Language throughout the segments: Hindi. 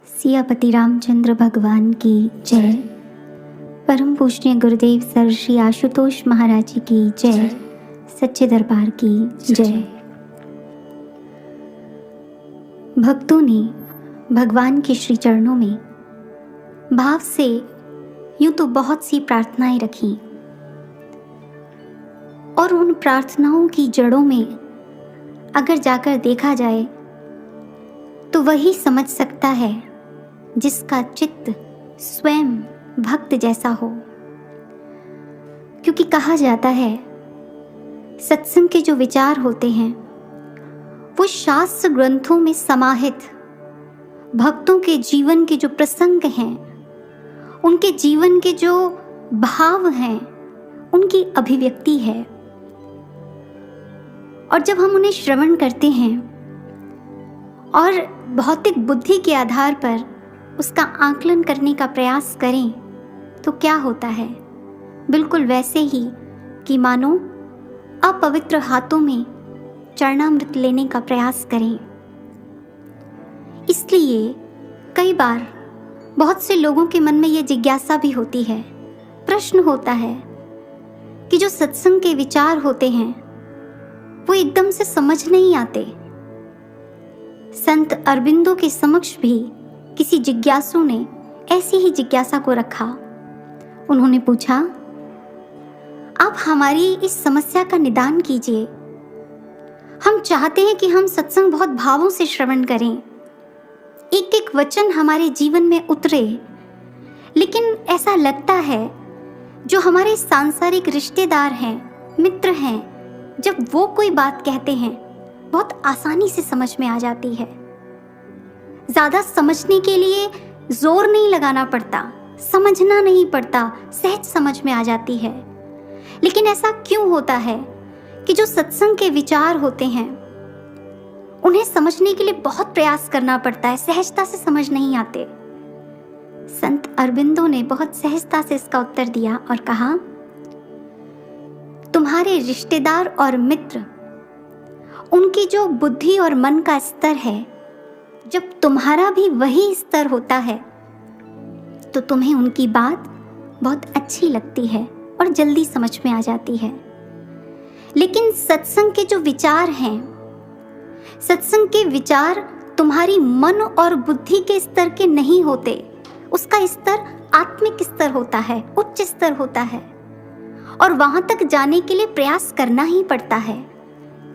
सियापति रामचंद्र भगवान की जय। परम पूजनीय गुरुदेव सर श्री आशुतोष महाराज जी की जय। सच्चे दरबार की जय। भक्तों ने भगवान के श्री चरणों में भाव से यूं तो बहुत सी प्रार्थनाएं रखी और उन प्रार्थनाओं की जड़ों में अगर जाकर देखा जाए तो वही समझ सकता है जिसका चित्त स्वयं भक्त जैसा हो। क्योंकि कहा जाता है सत्संग के जो विचार होते हैं वो शास्त्र ग्रंथों में समाहित भक्तों के जीवन के जो प्रसंग हैं, उनके जीवन के जो भाव हैं, उनकी अभिव्यक्ति है। और जब हम उन्हें श्रवण करते हैं और भौतिक बुद्धि के आधार पर उसका आकलन करने का प्रयास करें तो क्या होता है? बिल्कुल वैसे ही कि मानो अपवित्र हाथों में चरणामृत लेने का प्रयास करें। इसलिए कई बार बहुत से लोगों के मन में यह जिज्ञासा भी होती है, प्रश्न होता है कि जो सत्संग के विचार होते हैं वो एकदम से समझ नहीं आते। संत अरबिंदो के समक्ष भी किसी जिज्ञासु ने ऐसी ही जिज्ञासा को रखा। उन्होंने पूछा, आप हमारी इस समस्या का निदान कीजिए। हम चाहते हैं कि हम सत्संग बहुत भावों से श्रवण करें, एक एक वचन हमारे जीवन में उतरे, लेकिन ऐसा लगता है जो हमारे सांसारिक रिश्तेदार हैं, मित्र हैं, जब वो कोई बात कहते हैं बहुत आसानी से समझ में आ जाती है। ज़्यादा समझने के लिए जोर नहीं लगाना पड़ता, समझना नहीं पड़ता, सहज समझ में आ जाती है। लेकिन ऐसा क्यों होता है कि जो सत्संग के विचार होते हैं उन्हें समझने के लिए बहुत प्रयास करना पड़ता है, सहजता से समझ नहीं आते। संत अरबिंदो ने बहुत सहजता से इसका उत्तर दिया और कहा, तुम्हारे रिश्तेदार और मित्र, उनकी जो बुद्धि और मन का स्तर है, जब तुम्हारा भी वही स्तर होता है तो तुम्हें उनकी बात बहुत अच्छी लगती है और जल्दी समझ में आ जाती है। लेकिन सत्संग के जो विचार हैं, सत्संग के विचार तुम्हारी मन और बुद्धि के स्तर के नहीं होते। उसका स्तर आत्मिक स्तर होता है, उच्च स्तर होता है और वहां तक जाने के लिए प्रयास करना ही पड़ता है।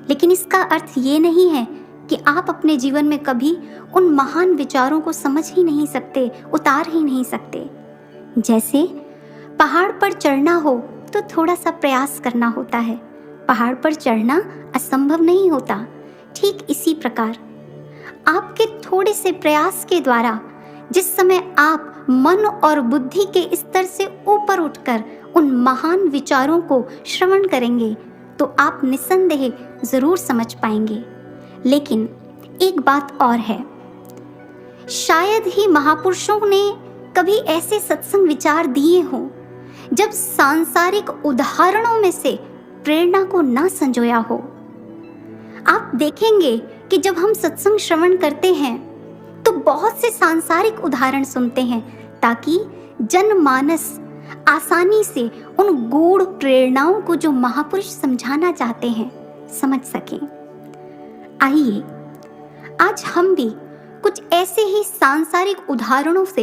लेकिन इसका अर्थ ये नहीं है कि आप अपने जीवन में कभी उन महान विचारों को समझ ही नहीं सकते, उतार ही नहीं सकते। जैसे पहाड़ पर चढ़ना हो तो थोड़ा सा प्रयास करना होता है, पहाड़ पर चढ़ना असंभव नहीं होता। ठीक इसी प्रकार आपके थोड़े से प्रयास के द्वारा जिस समय आप मन और बुद्धि के स्तर से ऊपर उठकर उन महान विचारों को श्रवण करेंगे तो आप निस्संदेह जरूर समझ पाएंगे। लेकिन एक बात और है, शायद ही महापुरुषों ने कभी ऐसे सत्संग विचार दिए हों जब सांसारिक उदाहरणों में से प्रेरणा को ना संजोया हो। आप देखेंगे कि जब हम सत्संग श्रवण करते हैं तो बहुत से सांसारिक उदाहरण सुनते हैं ताकि जनमानस आसानी से उन गूढ़ प्रेरणाओं को जो महापुरुष समझाना चाहते हैं समझ सकें। आइए आज हम भी कुछ ऐसे ही सांसारिक उदाहरणों से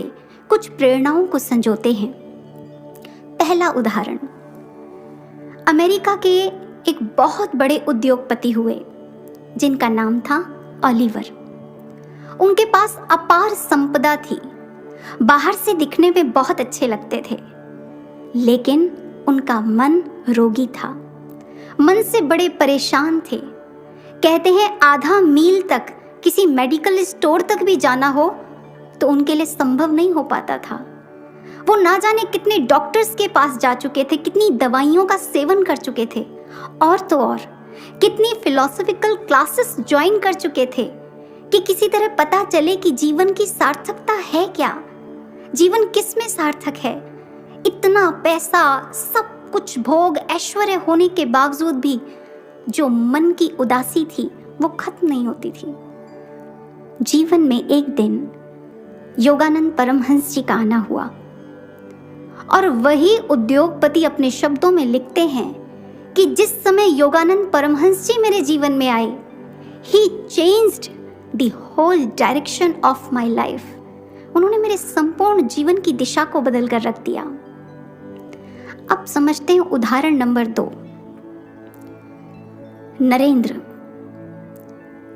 कुछ प्रेरणाओं को संजोते हैं। पहला उदाहरण, अमेरिका के एक बहुत बड़े उद्योगपति हुए जिनका नाम था ओलिवर। उनके पास अपार संपदा थी, बाहर से दिखने में बहुत अच्छे लगते थे, लेकिन उनका मन रोगी था, मन से बड़े परेशान थे। कहते हैं आधा मील तक किसी मेडिकल स्टोर तक भी जाना हो तो उनके लिए संभव नहीं हो पाता था। वो ना जाने कितने डॉक्टर्स के पास जा चुके थे, कितनी दवाइयों का सेवन कर चुके थे, और तो और कितनी फिलॉसफिकल क्लासेस ज्वाइन कर चुके थे कि किसी तरह पता चले कि जीवन की सार्थकता है क्या, जीवन किस में सार्थक है। इतना पैसा, सब कुछ भोग ऐश्वर्य होने के बावजूद भी जो मन की उदासी थी वो खत्म नहीं होती थी। जीवन में एक दिन योगानंद परमहंस जी का आना हुआ। और वही उद्योगपति अपने शब्दों में लिखते हैं कि जिस समय योगानंद परमहंस जी मेरे जीवन में आए, he changed the whole direction of my life. उन्होंने मेरे संपूर्ण जीवन की दिशा को बदल कर रख दिया। अब समझते हैं उदाहरण नंबर 2। नरेंद्र,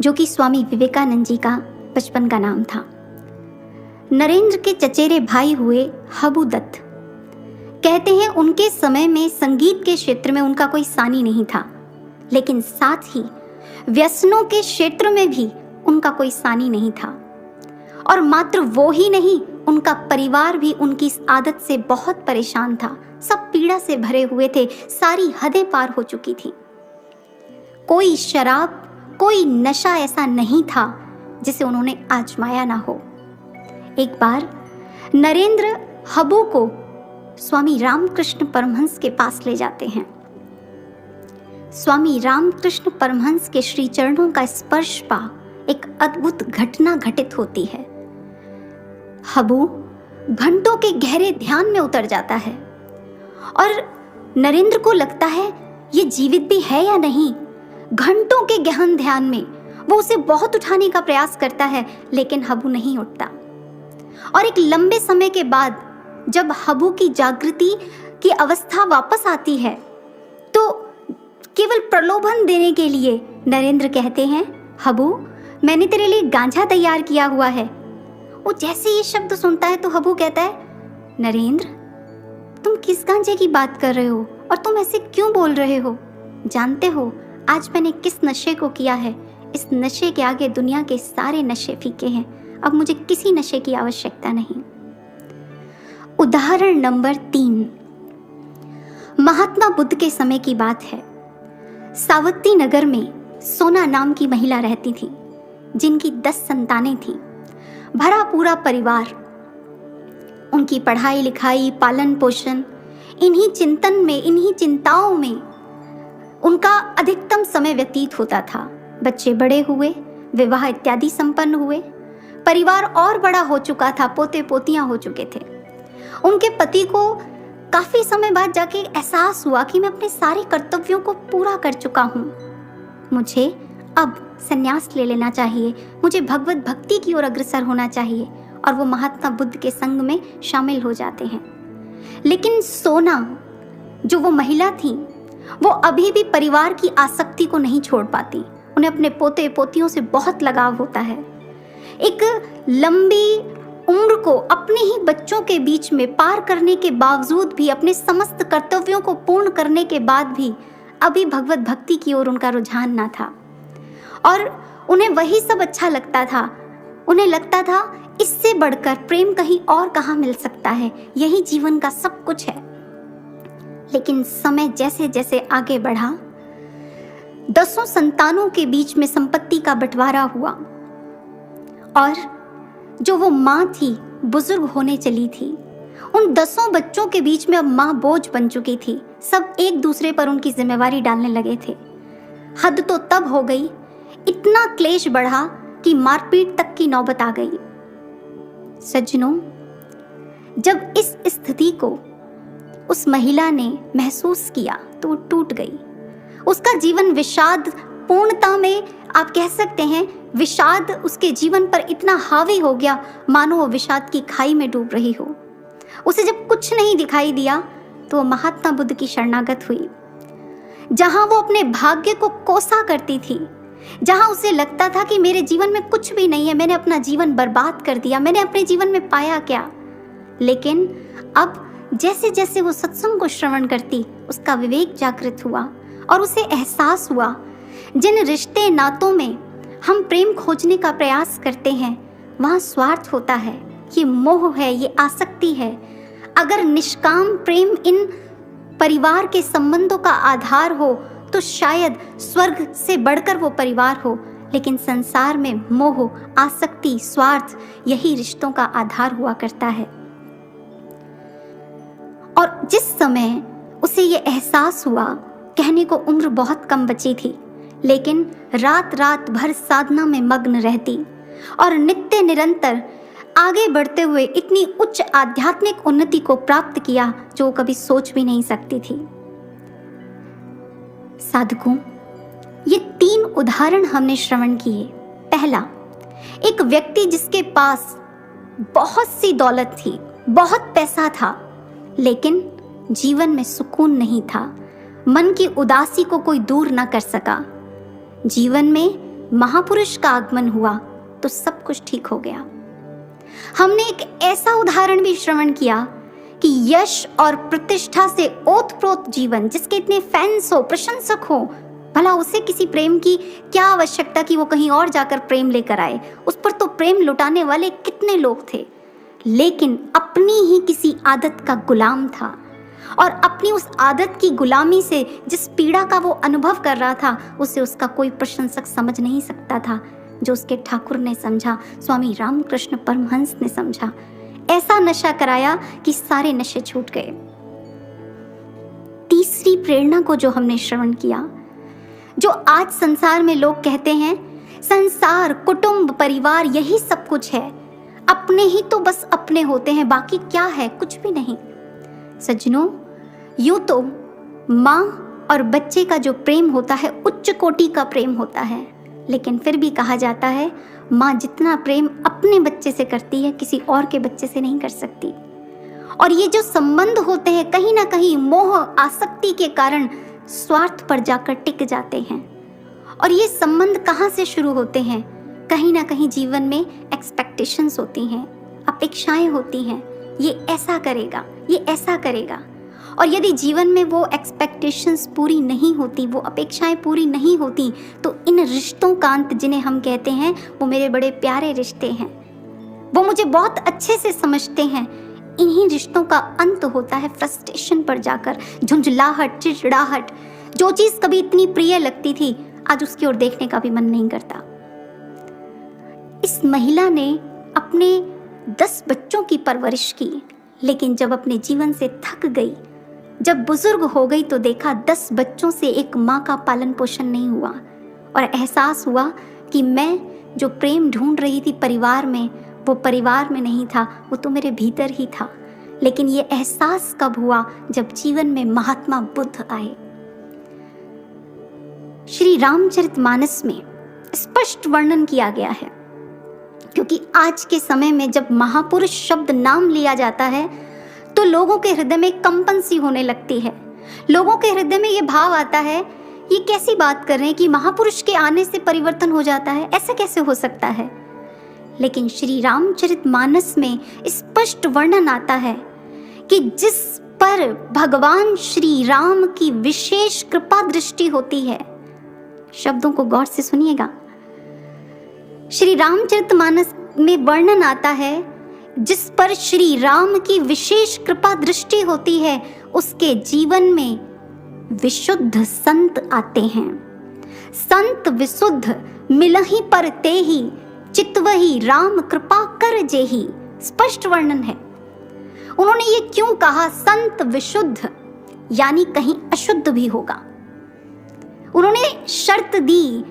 जो कि स्वामी विवेकानंद जी का बचपन का नाम था। नरेंद्र के चचेरे भाई हुए हबू दत्त। कहते हैं उनके समय में संगीत के क्षेत्र में उनका कोई सानी नहीं था, लेकिन साथ ही व्यसनों के क्षेत्र में भी उनका कोई सानी नहीं था। और मात्र वो ही नहीं, उनका परिवार भी उनकी इस आदत से बहुत परेशान था। सब पीड़ा से भरे हुए थे, सारी हदें पार हो चुकी थी। कोई शराब, कोई नशा ऐसा नहीं था जिसे उन्होंने आजमाया ना हो। एक बार नरेंद्र हबू को स्वामी रामकृष्ण परमहंस के पास ले जाते हैं। स्वामी रामकृष्ण परमहंस के श्री चरणों का स्पर्श पा एक अद्भुत घटना घटित होती है। हबू घंटों के गहरे ध्यान में उतर जाता है और नरेंद्र को लगता है ये जीवित भी है या नहीं। घंटों के गहन ध्यान में वो उसे बहुत उठाने का प्रयास करता है, लेकिन हबू नहीं उठता। और एक लंबे समय के बाद जब हबू की जागृति की अवस्था वापस आती है, तो केवल प्रलोभन देने के लिए नरेंद्र कहते हैं, हबू मैंने तेरे लिए गांजा तैयार किया हुआ है। वो जैसे ये शब्द सुनता है तो हबू कहता है, नरेंद्र तुम किस गांजे की बात कर रहे हो और तुम ऐसे क्यों बोल रहे हो? जानते हो आज मैंने किस नशे को किया है? इस नशे के आगे दुनिया के सारे नशे फीके हैं। अब मुझे किसी नशे की आवश्यकता नहीं। उदाहरण नंबर 3। महात्मा बुद्ध के समय की बात है। सावत्ती नगर में सोना नाम की महिला रहती थी, जिनकी 10 संतानें थीं। भरा पूरा परिवार। उनकी पढ़ाई लिखाई, पालन पोषण, इन्हीं चिंतन में, इन्हीं चिंताओं में उनका अधिकतम समय व्यतीत होता था। बच्चे बड़े हुए, विवाह इत्यादि संपन्न हुए, परिवार और बड़ा हो चुका था, पोते पोतियां हो चुके थे। उनके पति को काफी समय बाद जाके एहसास हुआ कि मैं अपने सारे कर्तव्यों को पूरा कर चुका हूँ, मुझे अब संन्यास ले लेना चाहिए, मुझे भगवत भक्ति की ओर अग्रसर होना चाहिए। और वो महात्मा बुद्ध के संग में शामिल हो जाते हैं। लेकिन सोना, जो वो महिला थी, वो अभी भी परिवार की आसक्ति को नहीं छोड़ पाती। उन्हें अपने पोते पोतियों से बहुत लगाव होता है। एक लंबी उम्र को अपने ही बच्चों के बीच में पार करने के बावजूद भी, अपने समस्त कर्तव्यों को पूर्ण करने के बाद भी अभी भगवत भक्ति की ओर उनका रुझान ना था। और उन्हें वही सब अच्छा लगता था। उन्हें लगता था इससे बढ़कर प्रेम कहीं और कहाँ मिल सकता है, यही जीवन का सब कुछ है। लेकिन समय जैसे जैसे आगे बढ़ा, 10 संतानों के बीच में संपत्ति का बंटवारा हुआ और जो वो माँ थी, बुजुर्ग होने चली थी। उन 10 बच्चों के बीच में अब माँ बोझ बन चुकी थी। सब एक दूसरे पर उनकी जिम्मेवारी डालने लगे थे। हद तो तब हो गई, इतना क्लेश बढ़ा कि मारपीट तक की नौबत आ गई। सज्जनों, जब इस स्थिति को उस महिला ने महसूस किया तो वो टूट गई। उसका जीवन विषाद पूर्णता में, आप कह सकते हैं, विषाद उसके जीवन पर इतना हावी हो गया मानो वो विषाद की खाई में डूब रही हो। उसे जब कुछ नहीं दिखाई दिया तो वो महात्मा बुद्ध की शरणागत हुई। जहां वो अपने भाग्य को कोसा करती थी, जहां उसे लगता था कि मेरे जीवन में कुछ भी नहीं है, मैंने अपना जीवन बर्बाद कर दिया, मैंने अपने जीवन में पाया क्या। लेकिन अब जैसे जैसे वो सत्संग को श्रवण करती, उसका विवेक जागृत हुआ और उसे एहसास हुआ जिन रिश्ते नातों में हम प्रेम खोजने का प्रयास करते हैं वहाँ स्वार्थ होता है, ये मोह है, ये आसक्ति है। अगर निष्काम प्रेम इन परिवार के संबंधों का आधार हो तो शायद स्वर्ग से बढ़कर वो परिवार हो, लेकिन संसार में मोह, आसक्ति, स्वार्थ यही रिश्तों का आधार हुआ करता है। और जिस समय उसे ये एहसास हुआ, कहने को उम्र बहुत कम बची थी, लेकिन रात रात भर साधना में मग्न रहती और नित्य निरंतर आगे बढ़ते हुए इतनी उच्च आध्यात्मिक उन्नति को प्राप्त किया जो वो कभी सोच भी नहीं सकती थी। साधकों, ये 3 उदाहरण हमने श्रवण किए। पहला, एक व्यक्ति जिसके पास बहुत सी दौलत थी, बहुत पैसा था, लेकिन जीवन में सुकून नहीं था। मन की उदासी को कोई दूर ना कर सका। जीवन में महापुरुष का आगमन हुआ तो सब कुछ ठीक हो गया। हमने एक ऐसा उदाहरण भी श्रवण किया कि यश और प्रतिष्ठा से ओतप्रोत जीवन, जिसके इतने फैंस हो, प्रशंसक हो, भला उसे किसी प्रेम की क्या आवश्यकता कि वो कहीं और जाकर प्रेम लेकर आए। उस पर तो प्रेम लुटाने वाले कितने लोग थे, लेकिन अपनी ही किसी आदत का गुलाम था और अपनी उस आदत की गुलामी से जिस पीड़ा का वो अनुभव कर रहा था, उसे उसका कोई प्रशंसक समझ नहीं सकता था। जो उसके ठाकुर ने समझा, स्वामी रामकृष्ण परमहंस ने समझा, ऐसा नशा कराया कि सारे नशे छूट गए। तीसरी प्रेरणा को जो हमने श्रवण किया, जो आज संसार में लोग कहते हैं संसार, कुटुंब, परिवार यही सब कुछ है, अपने ही तो बस अपने होते हैं, बाकी क्या है, कुछ भी नहीं। सज्जनों, यूं तो माँ और बच्चे का जो प्रेम होता है उच्च कोटि का प्रेम होता है, लेकिन फिर भी कहा जाता है माँ जितना प्रेम अपने बच्चे से करती है किसी और के बच्चे से नहीं कर सकती। और ये जो संबंध होते हैं कहीं ना कहीं मोह आसक्ति के कारण स्वार्थ पर जाकर टिक जाते हैं। और ये संबंध कहाँ से शुरू होते हैं? कहीं ना कहीं जीवन में एक्सपेक्टेशंस होती हैं, अपेक्षाएं होती हैं, ये ऐसा करेगा, ये ऐसा करेगा। और यदि जीवन में वो एक्सपेक्टेशंस पूरी नहीं होती, वो अपेक्षाएं पूरी नहीं होती, तो इन रिश्तों का अंत, जिन्हें हम कहते हैं वो मेरे बड़े प्यारे रिश्ते हैं, वो मुझे बहुत अच्छे से समझते हैं, इन्हीं रिश्तों का अंत होता है फ्रस्ट्रेशन पर जाकर, झुंझलाहट, चिड़चिड़ाहट। जो चीज़ कभी इतनी प्रिय लगती थी, आज उसकी ओर देखने का भी मन नहीं करता। इस महिला ने अपने 10 बच्चों की परवरिश की, लेकिन जब अपने जीवन से थक गई, जब बुजुर्ग हो गई, तो देखा 10 बच्चों से एक माँ का पालन पोषण नहीं हुआ। और एहसास हुआ कि मैं जो प्रेम ढूंढ रही थी परिवार में, वो परिवार में नहीं था, वो तो मेरे भीतर ही था। लेकिन ये एहसास कब हुआ? जब जीवन में महात्मा बुद्ध आए। श्री रामचरितमानस में स्पष्ट वर्णन किया गया है, क्योंकि आज के समय में जब महापुरुष शब्द नाम लिया जाता है तो लोगों के हृदय में कंपन सी होने लगती है। लोगों के हृदय में ये भाव आता है, ये कैसी बात कर रहे हैं कि महापुरुष के आने से परिवर्तन हो जाता है, ऐसा कैसे हो सकता है? लेकिन श्री रामचरितमानस में स्पष्ट वर्णन आता है कि जिस पर भगवान श्री राम की विशेष कृपा दृष्टि होती है, शब्दों को गौर से सुनिएगा, श्री रामचरितमानस में वर्णन आता है, जिस पर श्री राम की विशेष कृपा दृष्टि होती है, उसके जीवन में विशुद्ध संत आते हैं। संत विशुद्ध मिलहि पर तेहि, चितवहि राम कृपा कर जेहि। स्पष्ट वर्णन है। उन्होंने ये क्यों कहा संत विशुद्ध, यानी कहीं अशुद्ध भी होगा। उन्होंने शर्त दी,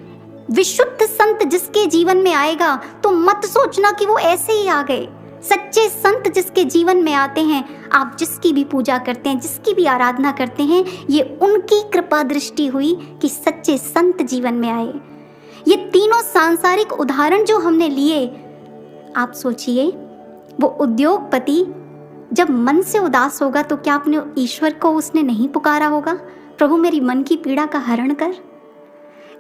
विशुद्ध संत जिसके जीवन में आएगा तो मत सोचना कि वो ऐसे ही आ गए। सच्चे संत जिसके जीवन में आते हैं, आप जिसकी भी पूजा करते हैं, जिसकी भी आराधना करते हैं, ये उनकी कृपा दृष्टि हुई कि सच्चे संत जीवन में आए। ये तीनों सांसारिक उदाहरण जो हमने लिए, आप सोचिए, वो उद्योगपति जब मन से उदास होगा तो क्या अपने ईश्वर को उसने नहीं पुकारा होगा, प्रभु मेरी मन की पीड़ा का हरण कर?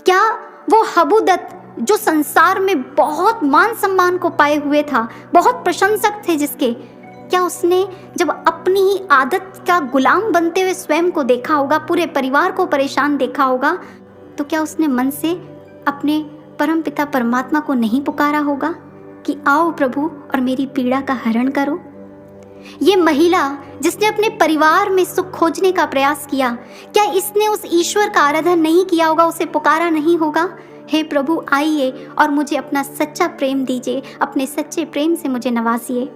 क्या वो हबूदत्त जो संसार में बहुत मान सम्मान को पाए हुए था, बहुत प्रशंसक थे जिसके, क्या उसने जब अपनी ही आदत का गुलाम बनते हुए स्वयं को देखा होगा, पूरे परिवार को परेशान देखा होगा, तो क्या उसने मन से अपने परमपिता परमात्मा को नहीं पुकारा होगा कि आओ प्रभु और मेरी पीड़ा का हरण करो? ये महिला जिसने अपने परिवार में सुख खोजने का प्रयास किया, क्या इसने उस ईश्वर का आराधन नहीं किया होगा, उसे पुकारा नहीं होगा, हे प्रभु आइए और मुझे अपना सच्चा प्रेम दीजिए, अपने सच्चे प्रेम से मुझे नवाजिए।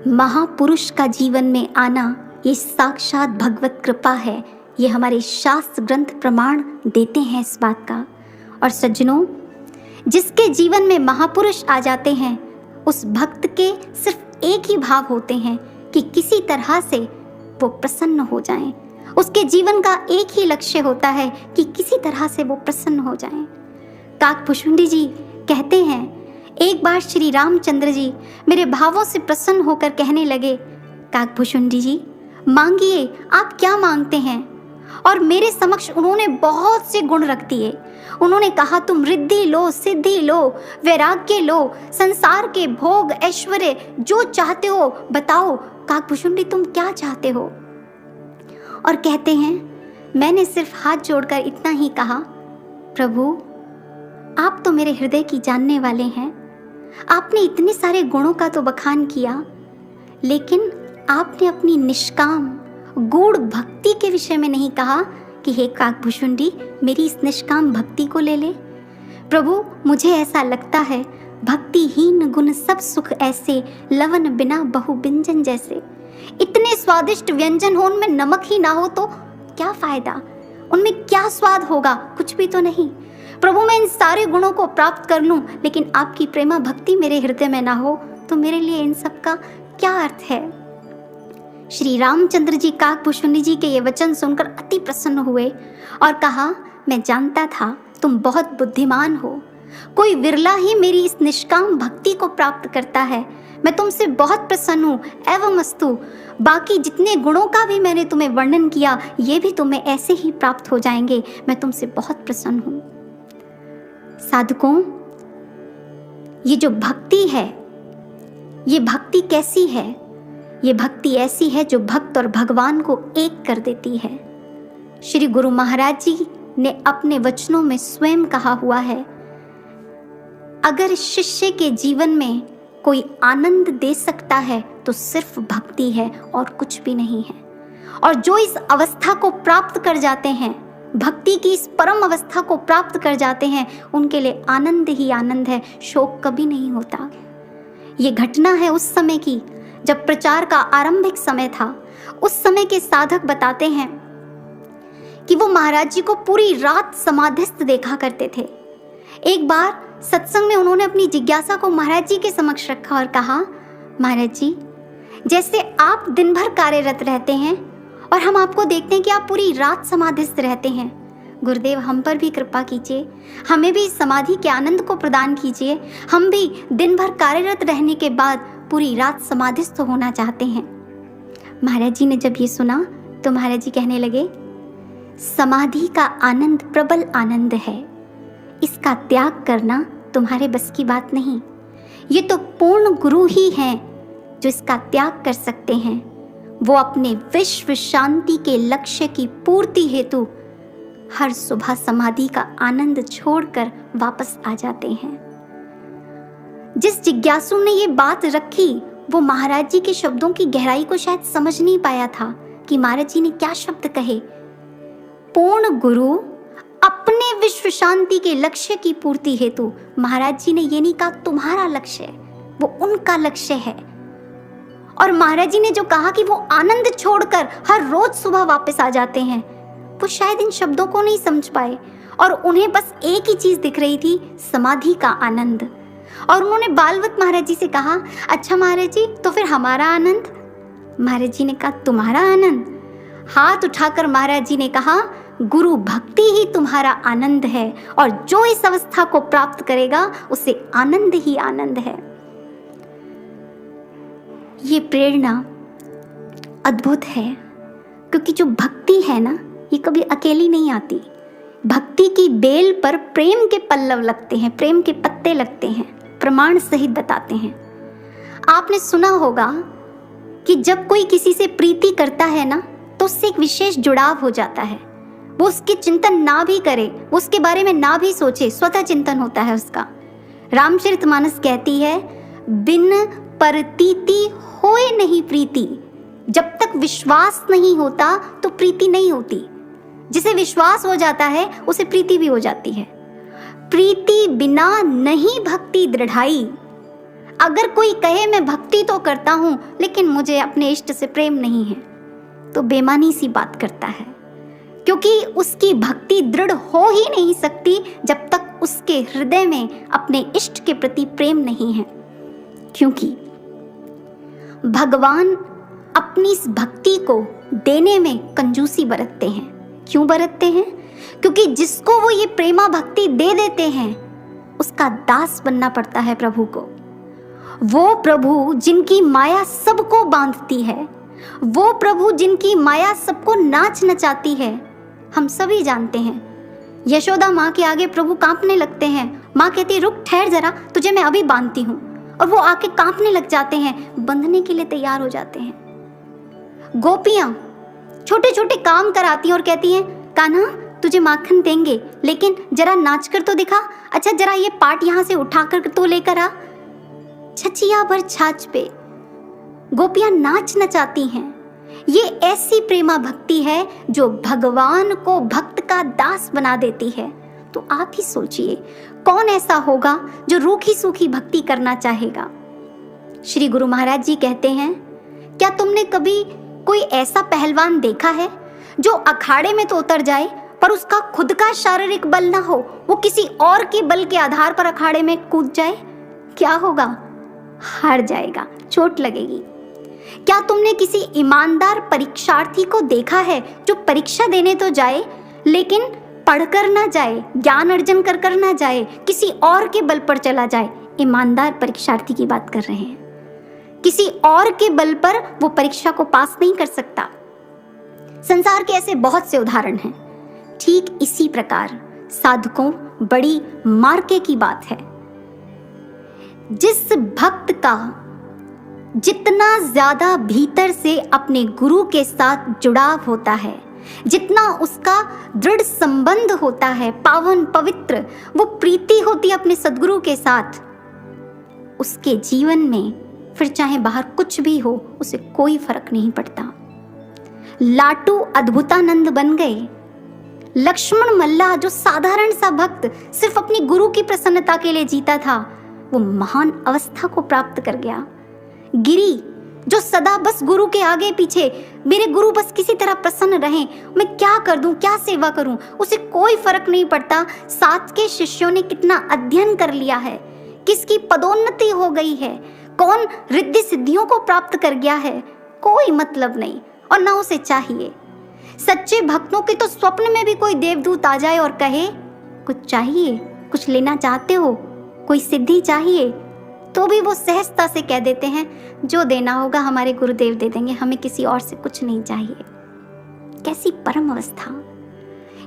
महापुरुष का जीवन में आना ये साक्षात भगवत कृपा है। ये हमारे शास्त्र ग्रंथ प्रमाण देते हैं इस बात का। और सज्जनों, जिसके जीवन में महापुरुष आ जाते हैं उस भक्त के सिर्फ एक ही भाव होते हैं कि किसी तरह से वो प्रसन्न हो जाएं। उसके जीवन का एक ही लक्ष्य होता है कि किसी तरह से वो प्रसन्न हो जाएं। काकभूषुंडी जी कहते हैं, एक बार श्री रामचंद्र जी मेरे भावों से प्रसन्न होकर कहने लगे, काकभूषुंडी जी मांगिए, आप क्या मांगते हैं। और मेरे समक्ष उन्होंने बहुत से गुण रख दिए। उन्होंने कहा, तुम रिद्धि लो, सिद्धि लो, वैराग्य लो, संसार के भोग ऐश्वर्य जो चाहते हो बताओ। काकभूषुंडी तुम क्या चाहते हो। और कहते हैं, मैंने सिर्फ हाथ जोड़कर इतना ही कहा, प्रभु आप तो मेरे हृदय की जानने वाले हैं। आपने इतने सारे गुणों का तो बखान किया, लेकिन आपने अपनी निष्काम गूढ़ भक्ति के विषय में नहीं कहा कि हे काकभूषुंडी मेरी इस निष्काम भक्ति को ले ले। प्रभु मुझे ऐसा लगता है भक्तिहीन गुण सब सुख ऐसे, लवन बिना बहु व्यंजन जैसे। इतने स्वादिष्ट व्यंजन हो, उनमें नमक ही ना हो तो क्या फायदा, उनमें क्या स्वाद होगा, कुछ भी तो नहीं। प्रभु मैं इन सारे गुणों को प्राप्त कर लूं, लेकिन आपकी प्रेमा भक्ति मेरे हृदय में ना हो तो मेरे लिए इन सब का क्या अर्थ है। श्री रामचंद्र जी काकभूषुंडी जी के ये वचन सुनकर अति प्रसन्न हुए और कहा, मैं जानता था तुम बहुत बुद्धिमान हो, कोई विरला ही मेरी इस निष्काम भक्ति को प्राप्त करता है। मैं तुमसे बहुत प्रसन्न हूँ। एवं अस्तु, बाकी जितने गुणों का भी मैंने तुम्हें वर्णन किया ये भी तुम्हें ऐसे ही प्राप्त हो जाएंगे। मैं तुमसे बहुत प्रसन्न हूँ। साधकों, ये जो भक्ति है, ये भक्ति कैसी है। ये भक्ति ऐसी है जो भक्त और भगवान को एक कर देती है। श्री गुरु महाराज जी ने अपने वचनों में स्वयं कहा हुआ है, अगर शिष्य के जीवन में कोई आनंद दे सकता है तो सिर्फ भक्ति है और कुछ भी नहीं है। और जो इस अवस्था को प्राप्त कर जाते हैं, भक्ति की इस परम अवस्था को प्राप्त कर जाते हैं, उनके लिए आनंद ही आनंद है, शोक कभी नहीं होता। ये घटना है उस समय की जब प्रचार का आरंभिक समय था। उस समय के साधक बताते हैं कि वो महाराज जी को पूरी रात समाधिस्थ देखा करते थे। एक बार सत्संग में उन्होंने अपनी जिज्ञासा को महाराज जी के समक्ष रखा और कहा, महाराज जी जैसे आप दिन भर कार्यरत रहते हैं और हम आपको देखते हैं कि आप पूरी रात समाधिस्थ रहते हैं, गुरुदेव हम पर भी कृपा कीजिए, हमें भी समाधि के आनंद को प्रदान कीजिए। हम भी दिन भर कार्यरत रहने के बाद पूरी रात समाधिस्थ होना चाहते हैं। महाराज जी ने जब ये सुना तो महाराज जी कहने लगे, समाधि का आनंद प्रबल आनंद है, इसका त्याग करना तुम्हारे बस की बात नहीं। ये तो पूर्ण गुरु ही हैं जो इसका त्याग कर सकते हैं। वो अपने विश्व शांति के लक्ष्य की पूर्ति हेतु हर सुबह समाधि का आनंद छोड़कर वापस आ जाते हैं। जिस जिज्ञासु ने ये बात रखी वो महाराज जी के शब्दों की गहराई को शायद समझ नहीं पाया था कि महाराज जी ने क्या शब्द कहे। पूर्ण गुरु अपने विश्व शांति के लक्ष्य की पूर्ति हेतु, महाराज जी ने ये नहीं कहा तुम्हारा लक्ष्य, वो उनका लक्ष्य है। और महाराज जी ने जो कहा कि वो आनंद छोड़कर हर रोज सुबह वापस आ जाते हैं, वो शायद इन शब्दों को नहीं समझ पाए और उन्हें बस एक ही चीज दिख रही थी, समाधि का आनंद। और उन्होंने बालवत महाराज जी से कहा, अच्छा महाराज जी तो फिर हमारा आनंद। महाराज जी ने कहा तुम्हारा आनंद। हाथ उठाकर महाराज जी ने कहा, गुरु भक्ति ही तुम्हारा आनंद है और जो इस अवस्था को प्राप्त करेगा उसे आनंद ही आनंद है। ये प्रेरणा अद्भुत है, क्योंकि जो भक्ति है ना, ये कभी अकेली नहीं आती। भक्ति की बेल पर प्रेम के पल्लव लगते हैं, प्रेम के पत्ते लगते हैं, प्रमाण सहित बताते हैं। आपने सुना होगा कि जब कोई किसी से प्रीति करता है ना, तो उससे एक विशेष जुड़ाव हो जाता है। वो उसके चिंतन ना भी करे, वो उसके बारे में ना भी सोचे, स्वतः चिंतन होता है उसका। रामचरितमानस कहती है, बिन परतीति होए नहीं प्रीति। जब तक विश्वास नहीं होता तो प्रीति नहीं होती। जिसे विश्वास हो जाता है उसे प्रीति भी हो जाती है। प्रीति बिना नहीं भक्ति दृढ़ाई। अगर कोई कहे मैं भक्ति तो करता हूं लेकिन मुझे अपने इष्ट से प्रेम नहीं है, तो बेमानी सी बात करता है, क्योंकि उसकी भक्ति दृढ़ हो ही नहीं सकती जब तक उसके हृदय में अपने इष्ट के प्रति प्रेम नहीं है। क्योंकि भगवान अपनी इस भक्ति को देने में कंजूसी बरतते हैं। क्यों बरतते हैं? क्योंकि जिसको वो ये प्रेमा भक्ति दे देते हैं उसका दास बनना पड़ता है प्रभु को। वो प्रभु जिनकी माया सबको बांधती है, वो प्रभु जिनकी माया सबको नाच नचाती है। हम सभी जानते हैं, यशोदा माँ के आगे प्रभु कांपने लगते हैं। माँ कहती है रुक ठहर जरा, तुझे मैं अभी बांधती हूँ, और वो आके कांपने लग जाते हैं, बंधने के लिए तैयार हो जाते हैं। गोपियां छोटे छोटे काम कराती हैं और कहती हैं कान्हा तुझे माखन देंगे, लेकिन जरा नाच कर तो दिखा, अच्छा जरा ये पाट यहाँ से उठा कर तो लेकर आ। छचिया भर छाछ पे गोपियां नाच नचाती हैं। ये ऐसी प्रेमा भक्ति है जो भगवान को भक्त का दास बना देती है। तो आप ही सोचिए कौन ऐसा होगा जो रूखी सूखी भक्ति करना चाहेगा। श्री गुरु महाराज जी कहते हैं, क्या तुमने कभी कोई ऐसा पहलवान देखा है जो अखाड़े में तो उतर जाए पर उसका खुद का शारीरिक बल ना हो, वो किसी और के बल के आधार पर अखाड़े में कूद जाए? क्या होगा? हार जाएगा, चोट लगेगी। क्या तुमने किसी ईमानदार परीक्षार्थी को देखा है जो परीक्षा देने तो जाए लेकिन पढ़कर ना जाए, ज्ञान अर्जन कर ना जाए, किसी और के बल पर चला जाए? ईमानदार परीक्षार्थी की बात कर रहे हैं। किसी और के बल पर वो परीक्षा को पास नहीं कर सकता। संसार के ऐसे बहुत से उदाहरण हैं। ठीक इसी प्रकार साधकों बड़ी मार्के की बात है। जिस भक्त का जितना ज्यादा भीतर से अपने गुरु के साथ जुड़ाव होता है, जितना उसका दृढ़ संबंध होता है, पावन पवित्र वो प्रीति होती है अपने सद्गुरु के साथ, उसके जीवन में फिर चाहे बाहर कुछ भी हो उसे कोई फर्क नहीं पड़ता। लाटू अद्भुतानंद बन गए। लक्ष्मण मल्ला जो साधारण सा भक्त सिर्फ अपनी गुरु की प्रसन्नता के लिए जीता था, वो महान अवस्था को प्राप्त कर गया। गिरी जो सदा बस गुरु के आगे पीछे, मेरे गुरु बस किसी तरह प्रसन्न रहें, मैं क्या कर दूं, क्या सेवा करूं, उसे कोई फर्क नहीं पड़ता साथ के शिष्यों ने कितना अध्ययन कर लिया है, किसकी पदोन्नति हो गई है, कौन रिद्धि सिद्धियों को प्राप्त कर गया है, कोई मतलब नहीं और ना उसे चाहिए। सच्चे भक्तों के तो स्वप्न में भी कोई देवदूत आ जाए और कहे कुछ चाहिए, कुछ लेना चाहते हो, कोई सिद्धि चाहिए, तो भी वो सहजता से कह देते हैं जो देना होगा हमारे गुरुदेव दे देंगे, हमें किसी और से कुछ नहीं चाहिए। कैसी परम अवस्था!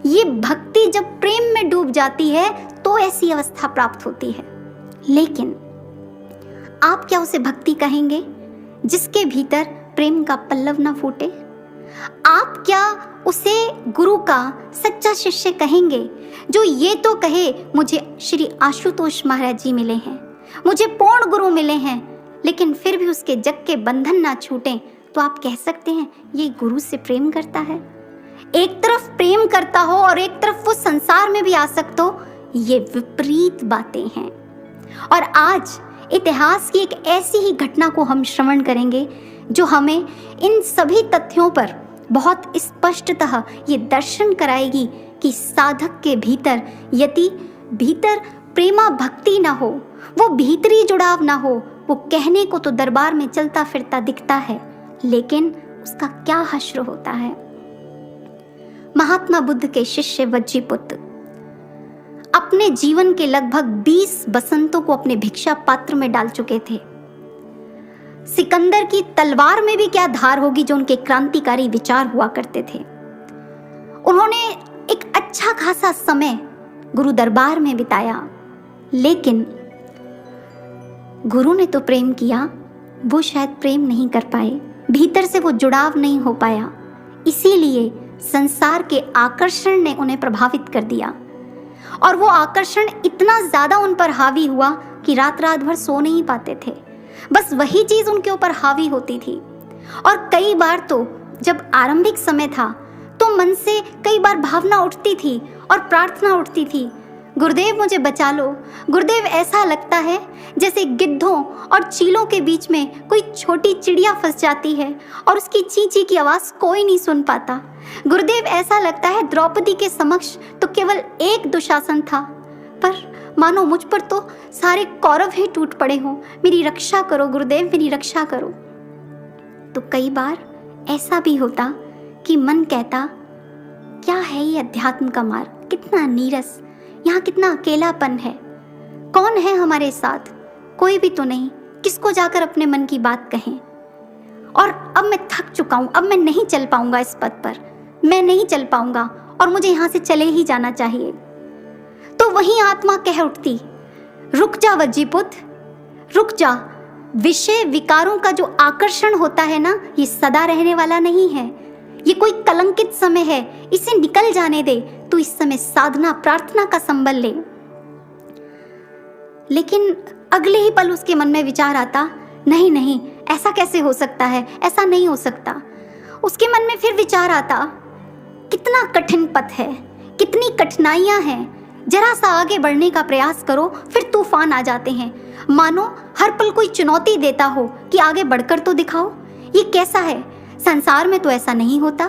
ये भक्ति जब प्रेम में डूब जाती है तो ऐसी अवस्था प्राप्त होती है। लेकिन आप क्या उसे भक्ति कहेंगे जिसके भीतर प्रेम का पल्लव ना फूटे? आप क्या उसे गुरु का सच्चा शिष्य कहेंगे जो ये तो कहे मुझे श्री आशुतोष महाराज जी मिले हैं, मुझे पूर्ण गुरु मिले हैं, लेकिन फिर भी उसके जग के बंधन ना छूटें? तो आप कह सकते हैं ये गुरु से प्रेम करता है। एक तरफ प्रेम करता हो और एक तरफ वो संसार में भी आसक्त हो, ये विपरीत बातें हैं। और आज इतिहास की एक ऐसी ही घटना को हम श्रवण करेंगे जो हमें इन सभी तथ्यों पर बहुत स्पष्टतः ये दर्शन कराएगी कि साधक के भीतर यदि भीतर प्रेमा भक्ति ना हो, वो भीतरी जुड़ाव ना हो, वो कहने को तो दरबार में चलता फिरता दिखता है, लेकिन उसका क्या हश्र होता है। महात्मा बुद्ध के शिष्य वज्जीपुत्र अपने जीवन के लगभग 20 बसंतों को अपने भिक्षा पात्र में डाल चुके थे। सिकंदर की तलवार में भी क्या धार होगी जो उनके क्रांतिकारी विचार हुआ करते थे। उन्होंने एक अच्छा खासा समय गुरु दरबार में बिताया, लेकिन गुरु ने तो प्रेम किया, वो शायद प्रेम नहीं कर पाए, भीतर से वो जुड़ाव नहीं हो पाया। इसीलिए संसार के आकर्षण ने उन्हें प्रभावित कर दिया और वो आकर्षण इतना ज्यादा उन पर हावी हुआ कि रात रात भर सो नहीं पाते थे। बस वही चीज उनके ऊपर हावी होती थी। और कई बार तो जब आरंभिक समय था तो मन से कई बार भावना उठती थी और प्रार्थना उठती थी, गुरुदेव मुझे बचा लो। गुरुदेव ऐसा लगता है जैसे गिद्धों और चीलों के बीच में कोई छोटी चिड़िया फंस जाती है और उसकी ची ची की आवाज़ कोई नहीं सुन पाता। गुरुदेव ऐसा लगता है द्रौपदी के समक्ष तो केवल एक दुशासन था, पर मानो मुझ पर तो सारे कौरव ही टूट पड़े हों। मेरी रक्षा करो गुरुदेव, मेरी रक्षा करो। तो कई बार ऐसा भी होता कि मन कहता, क्या है ये अध्यात्म का मार्ग, कितना नीरस, यहाँ कितना अकेलापन है, कौन है हमारे साथ, कोई भी तो नहीं, किसको जाकर अपने मन की बात कहें। और अब मैं थक चुका हूँ, अब मैं नहीं चल पाऊंगा इस पथ पर, मैं नहीं चल पाऊंगा और मुझे यहाँ से चले ही जाना चाहिए। तो वही आत्मा कह उठती, रुक जा वज्जीपुत्र, रुक जा। विषय विकारों का जो आकर्षण होता है ना, ये सदा रहने वाला नहीं है, ये कोई कलंकित समय है, इसे निकल जाने दे। तू इस समय साधना प्रार्थना का संबल ले। लेकिन अगले ही पल उसके मन में विचार आता, नहीं नहीं, ऐसा कैसे हो सकता है, ऐसा नहीं हो सकता। उसके मन में फिर विचार आता, कितना कठिन पथ है, कितनी कठिनाइयां हैं, जरा सा आगे बढ़ने का प्रयास करो फिर तूफान आ जाते हैं, मानो हर पल कोई चुनौती देता हो कि आगे बढ़कर तो दिखाओ। ये कैसा है, संसार में तो ऐसा नहीं होता।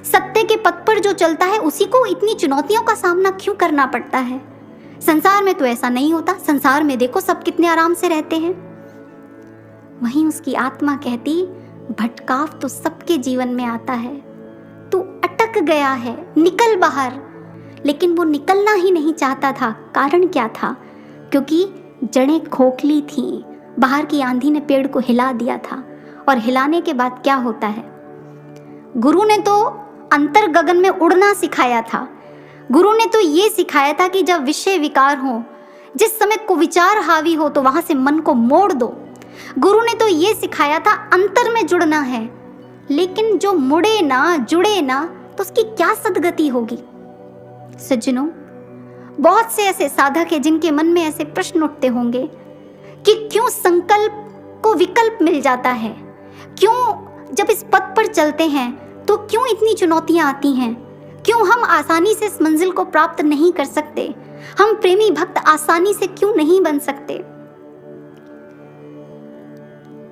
सत्य के पथ पर जो चलता है उसी को इतनी चुनौतियों का सामना क्यों करना पड़ता है। संसार में तो ऐसा नहीं होता, संसार में देखो सब कितने आराम से रहते हैं। वहीं उसकी आत्मा कहती, भटकाव तो सबके जीवन में आता है, तू अटक गया है, निकल बाहर। लेकिन वो निकलना ही नहीं चाहता था। कारण क्या था? क्योंकि जड़ें खोखली थीं। बाहर की आंधी ने पेड़ को हिला दिया था, और हिलाने के बाद क्या होता है? गुरु ने तो अंतर गगन में उड़ना सिखाया था। गुरु ने तो ये सिखाया था कि जब विषय विकार हो, जिस समय कुविचार हावी हो, तो वहां से मन को मोड़ दो। गुरु ने तो ये सिखाया था अंतर में जुड़ना है। लेकिन जो मुड़े ना, जुड़े ना, तो उसकी क्या सदगति होगी। सज्जनों, बहुत से ऐसे साधक हैं जिनके मन में ऐसे प्रश्न उठते होंगे कि क्यों संकल्प को विकल्प मिल जाता है, क्यों जब इस पथ पर चलते हैं तो क्यों इतनी चुनौतियां आती हैं, क्यों हम आसानी से इस मंजिल को प्राप्त नहीं कर सकते, हम प्रेमी भक्त आसानी से क्यों नहीं बन सकते।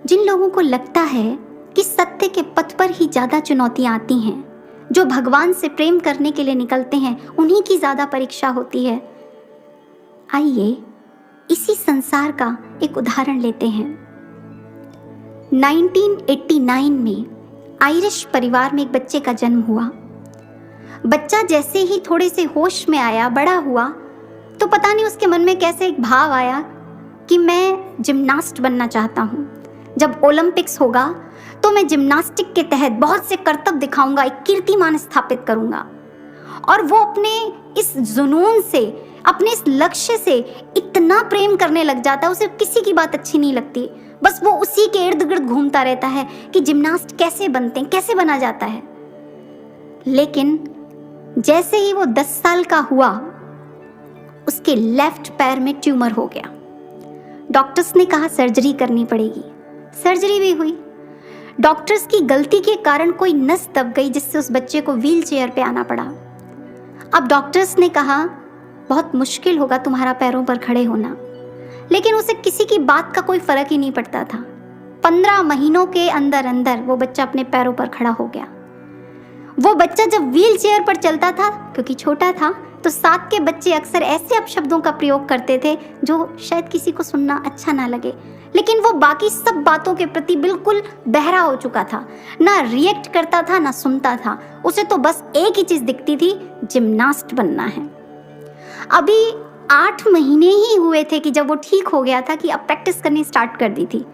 जिन लोगों को लगता है कि सत्य के पथ पर ही ज्यादा चुनौतियां आती हैं, जो भगवान से प्रेम करने के लिए निकलते हैं, उन्हीं की ज्यादा परीक्षा होती है। आइए इसी संसार का एक उदाहरण लेते हैं। 1989 में आयरिश परिवार में एक बच्चे का जन्म हुआ। बच्चा जैसे ही थोड़े से होश में आया, बड़ा हुआ, तो पता नहीं उसके मन में कैसे एक भाव आया कि मैं जिम्नास्ट बनना चाहता हूँ। जब ओलंपिक्स होगा तो मैं जिम्नास्टिक के तहत बहुत से करतब दिखाऊंगा, एक कीर्तिमान स्थापित करूंगा। और वो अपने इस जुनून से, अपने इस लक्ष्य से इतना प्रेम करने लग जाता है, उसे किसी की बात अच्छी नहीं लगती, बस वो उसी के इर्द गिर्द घूमता रहता है कि जिम्नास्ट कैसे बनते हैं, कैसे बना जाता है। लेकिन जैसे ही वो 10 साल का हुआ, उसके लेफ्ट पैर में ट्यूमर हो गया। डॉक्टर्स ने कहा सर्जरी करनी पड़ेगी। सर्जरी भी हुई। डॉक्टर्स की गलती के कारण कोई नस दब गई, जिससे उस बच्चे को व्हील चेयर पे आना पड़ा। अब डॉक्टर्स ने कहा बहुत मुश्किल होगा तुम्हारा पैरों पर खड़े होना, लेकिन उसे किसी की बात का कोई फर्क ही नहीं पड़ता था। 15 महीनों के अंदर अंदर वो बच्चा अपने पैरों पर खड़ा हो गया। वो बच्चा जब व्हील चेयर पर चलता था, क्योंकि छोटा था, तो साथ के बच्चे अक्सर ऐसे अपशब्दों का प्रयोग करते थे जो शायद किसी को सुनना अच्छा ना लगे, लेकिन वो बाकी सब बातों के प्रति बिल्कुल बहरा हो चुका था। ना रिएक्ट करता था, ना सुनता था। उसे तो बस एक ही चीज दिखती थी, जिम्नास्ट बनना है। अभी 8 महीने ही हुए थे कि जब वो ठीक हो गया था कि अब प्रैक्टिस करनी स्टार्ट कर दी थी।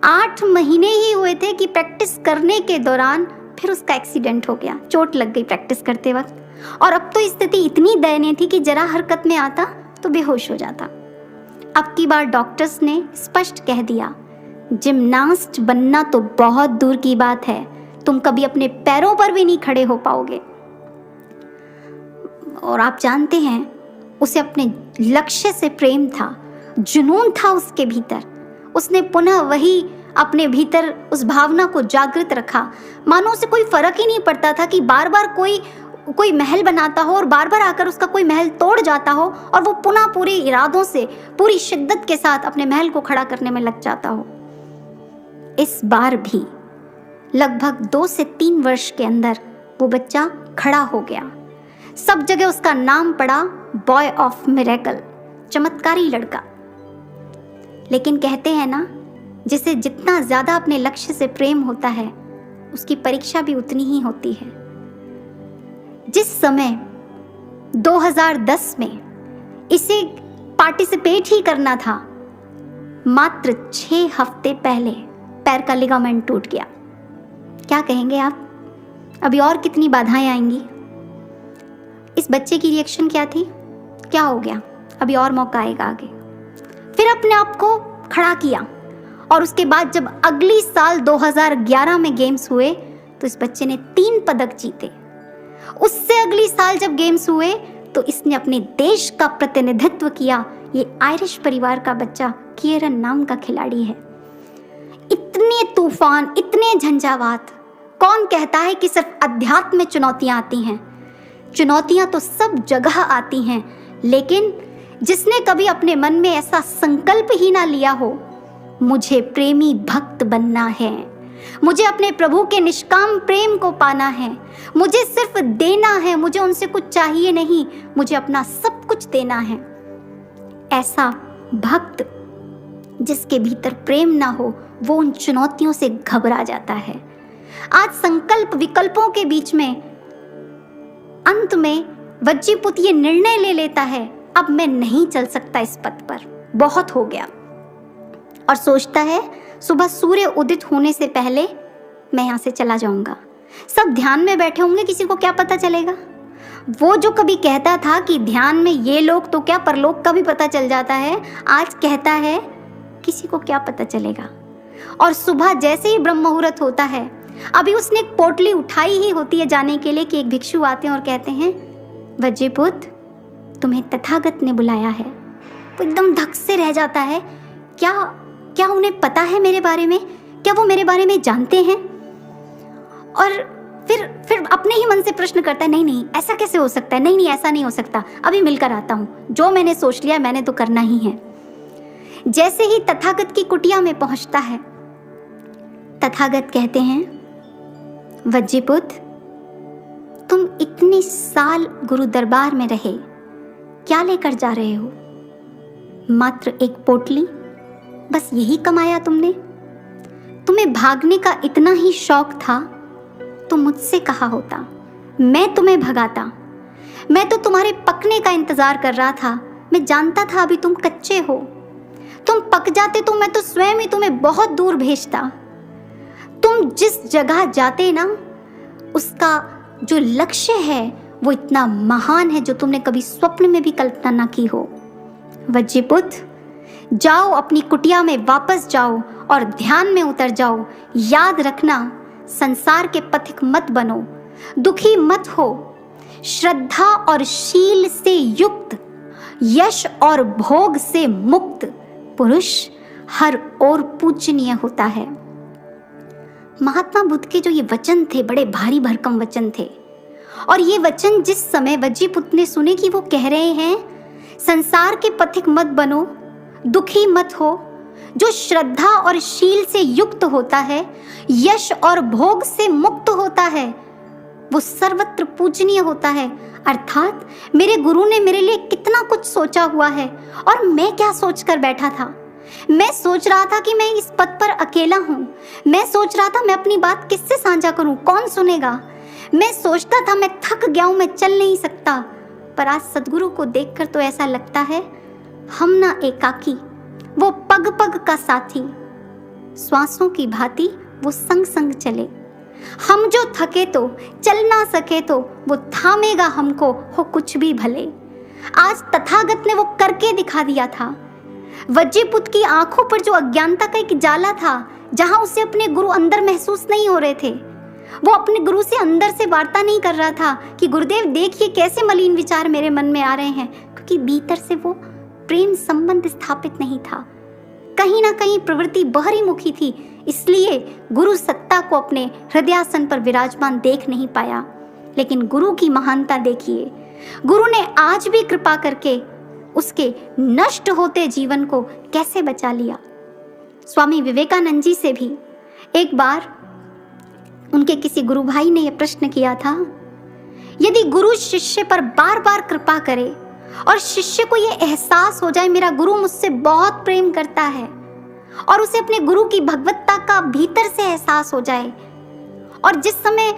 8 महीने ही हुए थे कि प्रैक्टिस करने के दौरान फिर उसका एक्सीडेंट हो गया, चोट लग गई प्रैक्टिस करते वक्त। और अब तो स्थिति इतनी दयनीय थी कि जरा हरकत में आता तो बेहोश हो जाता। अब की बार डॉक्टर्स ने स्पष्ट कह दिया, जिम्नास्ट बनना तो बहुत दूर की बात है, तुम कभी अपने पैरों पर भी नहीं खड़े हो पाओगे। और आप जानते हैं, उसे अपने लक्ष्य से प्रेम था, जुनून था उसके भीतर। उसने पुनः वही अपने भीतर उस भावना को जागृत रखा। मानो उसे कोई फर्क ही नहीं पड़ता था कि बार बार कोई महल बनाता हो और बार बार आकर उसका कोई महल तोड़ जाता हो, और वो पुनः पूरे इरादों से, पूरी शिद्दत के साथ अपने महल को खड़ा करने में लग जाता हो। इस बार भी लगभग 2 से 3 वर्ष के अंदर वो बच्चा खड़ा हो गया। सब जगह उसका नाम पड़ा बॉय ऑफ मिरेकल, चमत्कारी लड़का। लेकिन कहते हैं ना, जिसे जितना ज्यादा अपने लक्ष्य से प्रेम होता है उसकी परीक्षा भी उतनी ही होती है। जिस समय 2010 में इसे पार्टिसिपेट ही करना था, मात्र 6 हफ्ते पहले पैर का लिगामेंट टूट गया। क्या कहेंगे आप? अभी और कितनी बाधाएं आएंगी? इस बच्चे की रिएक्शन क्या थी? क्या हो गया? अभी और मौका आएगा आगे। फिर अपने आप को खड़ा किया और उसके बाद जब अगली साल 2011 में गेम्स हुए तो इस बच्चे ने 3 पदक जीते। उससे अगली साल जब गेम्स हुए तो इसने अपने देश का प्रतिनिधित्व किया। ये आयरिश परिवार का बच्चा किएरन नाम का खिलाड़ी है। इतने तूफान, इतने झंझावात, कौन कहता है कि सिर्फ अध्यात्म में चुनौतियां आती हैं? चुनौतियां तो सब जगह आती हैं, लेकिन जिसने कभी अपने मन में ऐसा संकल्प ही ना लिया हो, मुझे प्रेमी भक्त बनना है, मुझे अपने प्रभु के निष्काम प्रेम को पाना है, मुझे सिर्फ देना है, मुझे उनसे कुछ चाहिए नहीं, मुझे अपना सब कुछ देना है, ऐसा भक्त जिसके भीतर प्रेम ना हो वो उन चुनौतियों से घबरा जाता है। आज संकल्प विकल्पों के बीच में अंत में वज्जीपुत ये निर्णय ले लेता है, अब मैं नहीं चल सकता इस पथ पर, बहुत हो गया, और सोचता है सुबह सूर्य उदित होने से पहले मैं यहाँ से चला जाऊंगा। सब ध्यान में बैठे होंगे, किसी को क्या पता चलेगा? वो जो कभी कहता था कि ध्यान में ये लोग तो क्या परलोक का भी पता चल जाता है, आज कहता है किसी को क्या पता चलेगा। और सुबह जैसे ही ब्रह्म मुहूर्त होता है, अभी उसने एक पोटली उठाई ही होती है जाने के लिए कि एक भिक्षु आते हैं और कहते हैं, वज्जीपुत तुम्हें तथागत ने बुलाया है। वो एकदम धक से रह जाता है। क्या उन्हें पता है मेरे बारे में? क्या वो मेरे बारे में जानते हैं? और फिर अपने ही मन से प्रश्न करता है, नहीं ऐसा कैसे हो सकता है, नहीं ऐसा नहीं हो सकता, अभी मिलकर आता हूँ, जो मैंने सोच लिया मैंने तो करना ही है। जैसे ही तथागत की कुटिया में पहुंचता है, तथागत कहते हैं, वज्जीपुत तुम इतने साल गुरु दरबार में रहे, क्या लेकर जा रहे हो? मात्र एक पोटली, बस यही कमाया तुमने? तुम्हें भागने का इतना ही शौक था तो मुझसे कहा होता, मैं तुम्हें भगाता। मैं तो तुम्हारे पकने का इंतजार कर रहा था, मैं जानता था अभी तुम कच्चे हो। तुम पक जाते तो मैं तो स्वयं ही तुम्हें बहुत दूर भेजता। तुम जिस जगह जाते ना, उसका जो लक्ष्य है वो इतना महान है जो तुमने कभी स्वप्न में भी कल्पना ना की हो। वज्जीपुत जाओ, अपनी कुटिया में वापस जाओ और ध्यान में उतर जाओ। याद रखना, संसार के पथिक मत बनो, दुखी मत हो। श्रद्धा और शील से युक्त, यश और भोग से मुक्त पुरुष हर ओर पूजनीय होता है। महात्मा बुद्ध के जो ये वचन थे, बड़े भारी भरकम वचन थे, और ये वचन जिस समय वज्जीपुत ने सुने कि वो कह रहे हैं, संसार के पथिक मत बनो, दुखी मत हो, जो श्रद्धा और शील से युक्त होता है, यश और भोग से मुक्त होता है, वो सर्वत्र पूजनीय होता है। अर्थात मेरे गुरु ने मेरे लिए कितना कुछ सोचा हुआ है, और मैं क्या सोचकर बैठा था? मैं सोच रहा था कि मैं इस पद पर अकेला हूँ। मैं सोच रहा था मैं अपनी बात किससे साझा करूँ, कौन सुनेगा। मैं सोचता था मैं थक गया हूँ, मैं चल नहीं सकता। पर आज सदगुरु को देखकर तो ऐसा लगता है हम ना एकाकी, वो पग पग का साथी, श्वासों की भांति वो संग संग चले। हम जो थके तो, चल ना सके तो वो थामेगा हमको, हो कुछ भी भले। आज तथागत ने वो करके दिखा दिया था। वज्जीपुत की आंखों पर जो अज्ञानता का एक जाला था, जहां उसे अपने गुरु अंदर महसूस नहीं हो रहे थे, वो अपने गुरु से अंदर से वार्ता नहीं कर रहा था कि गुरुदेव देखिए कैसे मलिन विचार मेरे मन में आ रहे हैं, क्योंकि भीतर से वो प्रेम संबंध स्थापित नहीं था। कहीं ना कहीं प्रवृत्ति बहरी मुखी थी, इसलिए गुरु सत्ता को अपने हृदयासन पर विराजमान देख नहीं पाया। लेकिन गुरु की महानता देखिए, गुरु ने आज भी कृपा करके उसके नष्ट होते जीवन को कैसे बचा लिया। स्वामी विवेकानंद जी से भी एक बार उनके किसी गुरु भाई ने यह प्रश्न किया था, यदि गुरु शिष्य पर बार बार कृपा करे और शिष्य को ये एहसास हो जाए मेरा गुरु मुझसे बहुत प्रेम करता है, और उसे अपने गुरु की भगवत्ता का भीतर से एहसास हो जाए, और जिस समय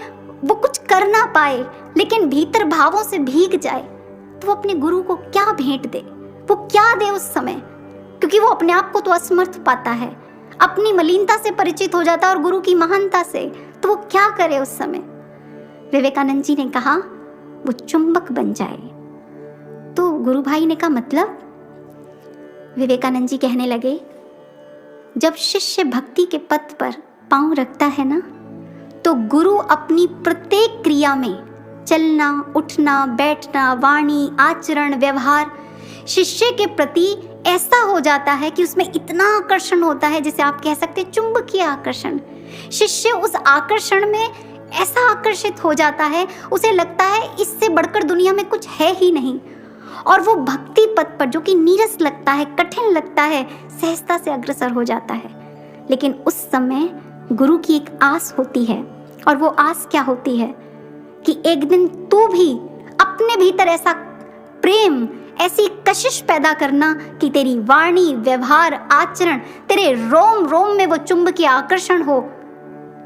वो कुछ कर ना पाए लेकिन भीतर भावों से भीग जाए, तो वो अपने गुरु को क्या भेंट दे, वो क्या दे उस समय, क्योंकि वो अपने आप को तो असमर्थ पाता है, अपनी मलिनता से परिचित हो जाता है और गुरु की महानता से, तो वो क्या करे उस समय। विवेकानंद जी ने कहा वो चुंबक बन जाए। तो गुरु भाई ने कहा मतलब? विवेकानंद जी कहने लगे, जब शिष्य भक्ति के पथ पर पांव रखता है ना, तो गुरु अपनी प्रत्येक क्रिया में, चलना, उठना, बैठना, वाणी, आचरण, व्यवहार, शिष्य के प्रति ऐसा हो जाता है कि उसमें इतना आकर्षण होता है, जिसे आप कह सकते हैं चुंबकीय आकर्षण। शिष्य उस आकर्षण में ऐसा आकर्षित हो जाता है, उसे लगता है इससे बढ़कर दुनिया में कुछ है ही नहीं, और वो भक्ति पथ पर जो कि नीरस लगता है, कठिन लगता है, सहजता से अग्रसर हो जाता है। लेकिन उस समय गुरु की एक आस होती है, और वो आस क्या होती है कि एक दिन तू भी अपने भीतर ऐसा प्रेम, ऐसी कशिश पैदा करना कि तेरी वाणी, व्यवहार, आचरण, तेरे रोम रोम में वो चुंबकीय आकर्षण हो,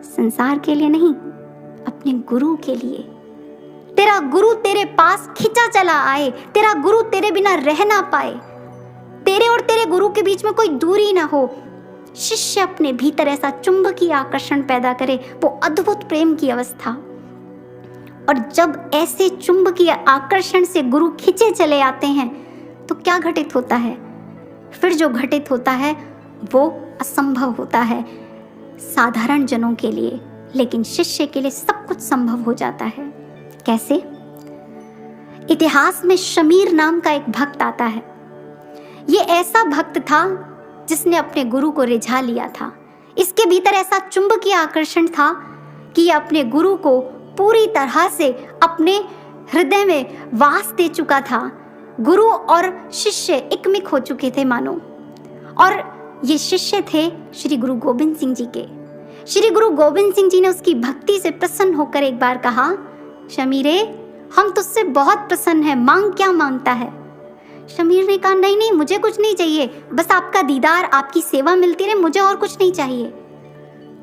संसार के लिए नहीं, अपने गुरु के लिए। तेरा गुरु तेरे पास खिंचा चला आए, तेरा गुरु तेरे बिना रह ना पाए, तेरे और तेरे गुरु के बीच में कोई दूरी ना हो। शिष्य अपने भीतर ऐसा चुंबकीय आकर्षण पैदा करे, वो अद्भुत प्रेम की अवस्था। और जब ऐसे चुंबकीय आकर्षण से गुरु खिंचे चले आते हैं, तो क्या घटित होता है? फिर जो घटित होता है वो असंभव होता है साधारण जनों के लिए, लेकिन शिष्य के लिए सब कुछ संभव हो जाता है। कैसे? इतिहास में शमीर नाम का एक भक्त आता है। ये ऐसा भक्त था जिसने अपने गुरु को रिझा लिया था। इसके भीतर ऐसा चुंबकीय आकर्षण था कि ये अपने गुरु को पूरी तरह से अपने हृदय में वास दे चुका था। गुरु और शिष्य एकमिक हो चुके थे मानो। और ये शिष्य थे श्री गुरु गोविंद सिंह जी के। श्री गुरु गोविंद सिंह जी ने उसकी भक्ति से प्रसन्न होकर एक बार कहा, शमीरे, हम तुझसे बहुत प्रसन्न हैं, मांग क्या मांगता है? शमीर ने कहा, नहीं नहीं, मुझे कुछ नहीं चाहिए, बस आपका दीदार, आपकी सेवा मिलती रहे, मुझे और कुछ नहीं चाहिए।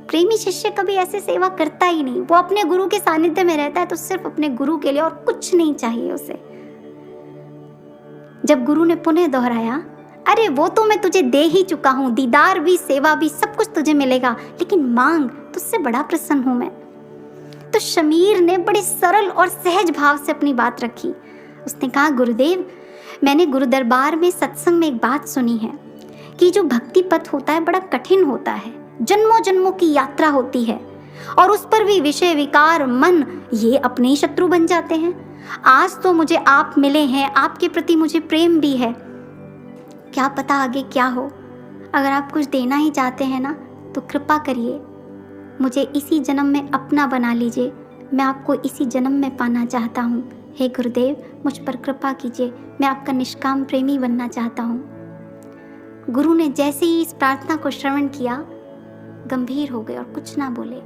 प्रेमी शिष्य कभी ऐसे सेवा करता ही नहीं। वो अपने गुरु के सानिध्य में रहता है तो सिर्फ अपने गुरु के लिए, और कुछ नहीं चाहिए उसे। जब गुरु ने पुनः दोहराया, अरे वो तो मैं तुझे दे ही चुका हूं, दीदार भी, सेवा भी, सब कुछ तुझे मिलेगा, लेकिन मांग, तुझसे बड़ा प्रसन्न हूं मैं। तो शमीर ने बड़े सरल और सहज भाव से अपनी बात रखी। उसने कहा, गुरुदेव, मैंने गुरु दरबार में सत्संग में एक बात सुनी है कि जो भक्ति पथ होता है बड़ा कठिन होता है, जन्मों जन्मों की यात्रा होती है, और उस पर भी विषय, विकार, मन, ये अपने ही शत्रु बन जाते हैं। आज तो मुझे आप मिले हैं, आपके प्रति मुझे प्रेम भी है, क्या पता आगे क्या हो। अगर आप कुछ देना ही चाहते हैं ना, तो कृपा करिए, मुझे इसी जन्म में अपना बना लीजिए, मैं आपको इसी जन्म में पाना चाहता हूँ। हे गुरुदेव, मुझ पर कृपा कीजिए, मैं आपका निष्काम प्रेमी बनना चाहता हूँ। गुरु ने जैसे ही इस प्रार्थना को श्रवण किया, गंभीर हो गए और कुछ ना बोले।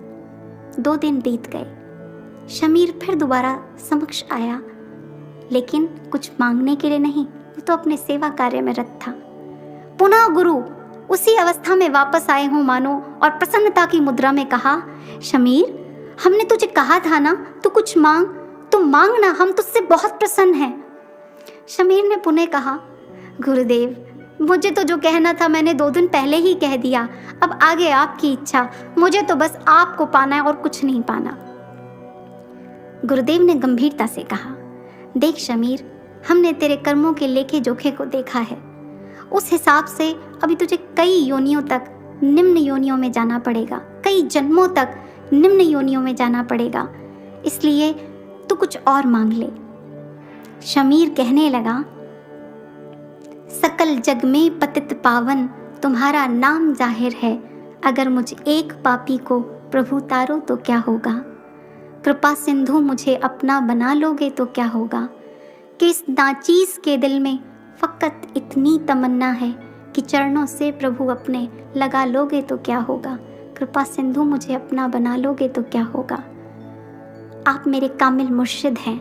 2 दिन बीत गए। शमीर फिर दोबारा समक्ष आया, लेकिन कुछ मांगने के लिए नहीं, वो तो अपने सेवा कार्य में रत था। पुनः गुरु उसी अवस्था में वापस आए हों मानो, और प्रसन्नता की मुद्रा में कहा, शमीर, हमने तुझे कहा था ना, तू कुछ मांग, तू मांगना, हम तुझसे बहुत प्रसन्न हैं। शमीर ने पुनः कहा, गुरुदेव, मुझे तो जो कहना था मैंने 2 दिन पहले ही कह दिया, अब आगे आपकी इच्छा, मुझे तो बस आपको पाना है और कुछ नहीं पाना। गुरुदेव ने गंभीरता से कहा, देख शमीर, हमने तेरे कर्मों के लेखे जोखे को देखा है, उस हिसाब से अभी तुझे कई योनियों तक, निम्न योनियों में जाना पड़ेगा, कई जन्मों तक निम्न योनियों में जाना पड़ेगा, इसलिए तू कुछ और मांग ले। शमीर कहने लगा, सकल जग में पतित पावन तुम्हारा नाम जाहिर है, अगर मुझ एक पापी को प्रभु तारो तो क्या होगा। कृपा सिंधु मुझे अपना बना लोगे तो क्या होगा। किस नाचीज के दिल में फकत इतनी तमन्ना है कि चरणों से प्रभु अपने लगा लोगे तो क्या होगा। कृपा सिंधु मुझे अपना बना लोगे तो क्या होगा। आप मेरे कामिल मुर्शिद हैं,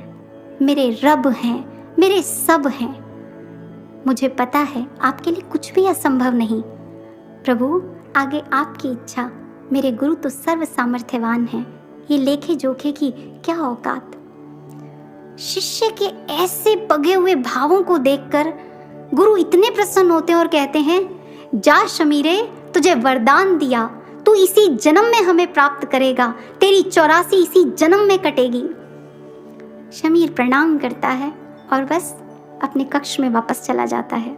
मेरे रब हैं, मेरे सब हैं। मुझे पता है आपके लिए कुछ भी असंभव नहीं। प्रभु, आगे आपकी इच्छा। मेरे गुरु तो सर्व सामर्थ्यवान हैं, ये लेखे जोखे की क्या औकात। शिष्य के ऐसे पगे हुए भावों को देखकर गुरु इतने प्रसन्न होते हैं और कहते हैं, जा शमीरे, तुझे वरदान दिया, तू इसी जन्म में हमें प्राप्त करेगा, तेरी 84 इसी जन्म में कटेगी। शमीर प्रणाम करता है और बस अपने कक्ष में वापस चला जाता है।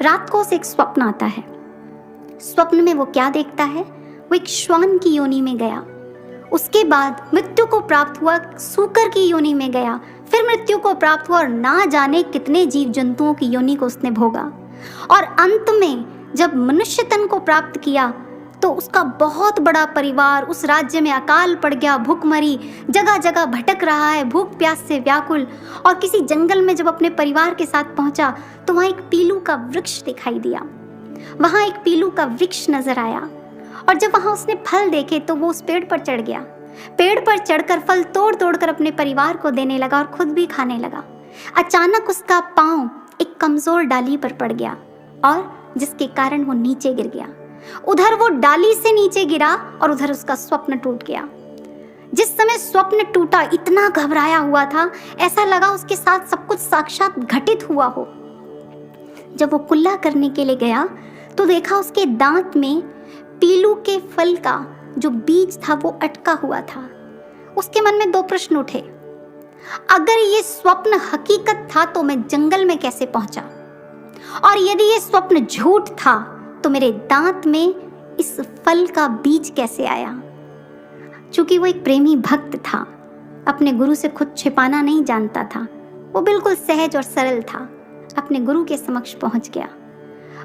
रात को उसे एक स्वप्न आता है। स्वप्न में वो क्या देखता है? वो एक श्वान की योनि में गया, उसके बाद मृत्यु को प्राप्त हुआ, सूकर की योनि में गया, फिर मृत्यु को प्राप्त हुआ और ना जाने कितने जीव जंतुओं की योनि को उसने भोगा। और अंत में जब मनुष्य तन को प्राप्त किया तो उसका बहुत बड़ा परिवार उस राज्य में अकाल पड़ गया, भूखमरी, जगह जगह भटक रहा है, भूख प्यास से व्याकुल। और किसी जंगल में जब अपने परिवार के साथ पहुंचा तो वहाँ एक पीलू का वृक्ष दिखाई दिया, वहाँ एक पीलू का वृक्ष नजर आया। और जब वहाँ उसने फल देखे तो वो उस पेड़ पर चढ़ गया। पेड़ पर चढ़कर फल तोड़ तोड़ कर अपने परिवार को देने लगा और खुद भी खाने लगा। अचानक उसका पाँव एक कमजोर डाली पर पड़ गया और जिसके कारण वो नीचे गिर गया। उधर वो डाली से नीचे गिरा और उधर उसका स्वप्न टूट गया। जिस समय स्वप्न टूटा इतना घबराया हुआ था, ऐसा लगा उसके साथ सब कुछ साक्षात घटित हुआ हो। जब वो कुल्ला करने के लिए गया तो देखा उसके दांत में पीलू के फल का जो बीज था वो अटका हुआ था। उसके मन में 2 प्रश्न उठे। अगर ये स्वप्न हकीकत था तो मैं जंगल में कैसे पहुंचा, और यदि ये स्वप्न झूठ था तो मेरे दांत में इस फल का बीज कैसे आया। चूंकि वो एक प्रेमी भक्त था, अपने गुरु से खुद छिपाना नहीं जानता था, वो बिल्कुल सहज और सरल था, अपने गुरु के समक्ष पहुंच गया।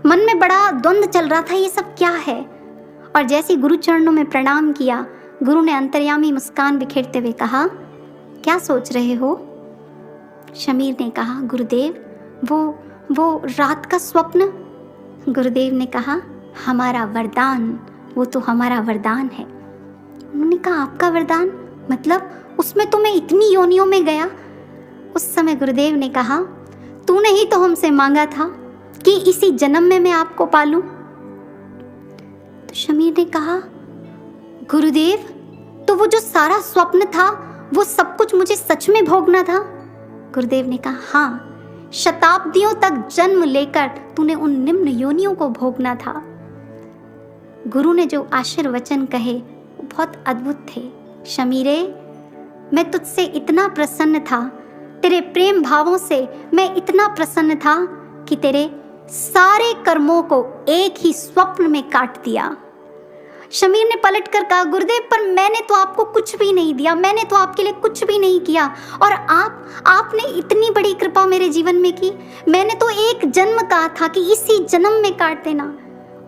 मन में बड़ा द्वंद्व चल रहा था, ये सब क्या है। और जैसे गुरु चरणों में प्रणाम किया, गुरु ने अंतर्यामी मुस्कान बिखेरते हुए कहा, क्या सोच रहे हो? शमीर ने कहा, गुरुदेव वो रात का स्वप्न। गुरुदेव ने कहा, हमारा वरदान, वो तो हमारा वरदान है। उन्होंने कहा, आपका वरदान मतलब? उसमें तो मैं इतनी योनियों में गया। उस समय गुरुदेव ने कहा, तूने ही तो हमसे मांगा था कि इसी जन्म में मैं आपको पालूं। तो शमीर ने कहा, गुरुदेव, तो वो जो सारा स्वप्न था वो सब कुछ मुझे सच में भोगना था? गुरुदेव ने कहा, हाँ, शताब्दियों तक जन्म लेकर तूने उन निम्न योनियों को भोगना था। गुरु ने जो आशीर्वचन कहे वो बहुत अद्भुत थे। शमीरे, मैं तुझसे इतना प्रसन्न था, तेरे प्रेम भावों से मैं इतना प्रसन्न था कि तेरे सारे कर्मों को एक ही स्वप्न में काट दिया। शमीर ने पलट कर कहा, गुरुदेव, पर मैंने तो आपको कुछ भी नहीं दिया, मैंने तो आपके लिए कुछ भी नहीं किया, और आपने इतनी बड़ी कृपा मेरे जीवन में की। मैंने तो एक जन्म कहा था कि इसी जन्म में काट देना,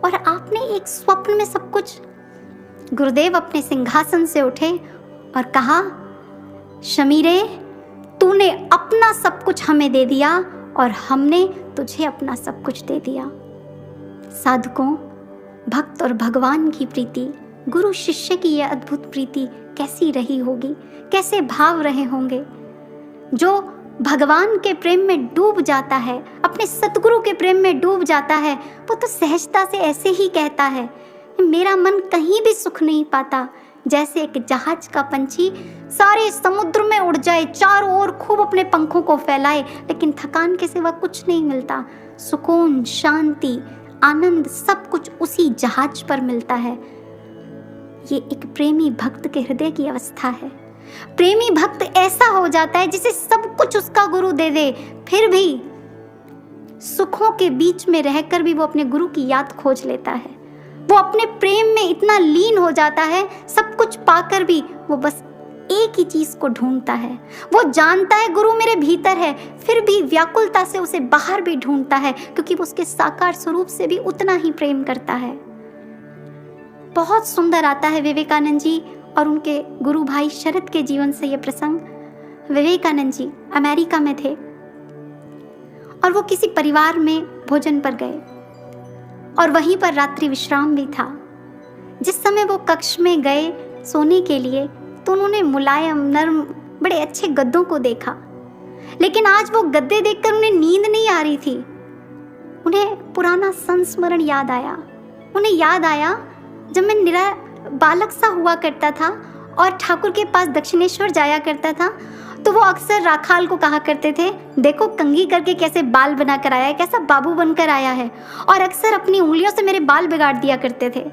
और आपने एक स्वप्न में सब कुछ। गुरुदेव अपने सिंहासन से उठे और कहा, शमीरे, तूने अपना सब कुछ हमें दे दिया और हमने तुझे अपना सब कुछ दे दिया। साधकों, भक्त और भगवान की प्रीति, गुरु शिष्य की यह अद्भुत प्रीति कैसी रही होगी, कैसे भाव रहे होंगे। जो भगवान के प्रेम में डूब जाता है, अपने सतगुरु के प्रेम में डूब जाता है, वो तो सहजता से ऐसे ही कहता है, मेरा मन कहीं भी सुख नहीं पाता। जैसे एक जहाज का पंछी सारे समुद्र में उड़ जाए, चारों ओर खूब अपने पंखों को फैलाए, लेकिन थकान के सिवा कुछ नहीं मिलता। सुकून, शांति, आनंद सब कुछ उसी जहाज पर मिलता है। ये एक प्रेमी भक्त के हृदय की अवस्था है। प्रेमी भक्त ऐसा हो जाता है जिसे सब कुछ उसका गुरु दे दे, फिर भी सुखों के बीच में रहकर भी वो अपने गुरु की याद खोज लेता है। वो अपने प्रेम में इतना लीन हो जाता है, सब कुछ पाकर भी वो बस एक ही चीज को ढूंढता है। वो जानता है गुरु मेरे भीतर है, फिर भी व्याकुलता से उसे बाहर भी ढूंढता है, क्योंकि वो उसके साकार स्वरूप से भी उतना ही प्रेम करता है। बहुत सुंदर आता है विवेकानंद जी और उनके गुरु भाई शरद के जीवन से यह प्रसंग। विवेकानंद जी अमेरिका में थे और वो किसी परिवार में भोजन पर गए और वहीं पर रात्रि विश्राम भी था। जिस समय वो कक्ष में गए सोने के लिए तो उन्होंने मुलायम, नर्म, बड़े अच्छे गद्दों को देखा, लेकिन आज वो गद्दे देखकर उन्हें नींद नहीं आ रही थी। उन्हें पुराना संस्मरण याद आया। उन्हें याद आया जब मैं निरा बालक सा हुआ करता था और ठाकुर के पास दक्षिणेश्वर जाया करता था, तो वो अक्सर राखाल को कहा करते थे, देखो कंघी करके कैसे बाल बना कर आया है, कैसा बाबू बनकर आया है। और अक्सर अपनी उंगलियों से मेरे बाल बिगाड़ दिया करते थे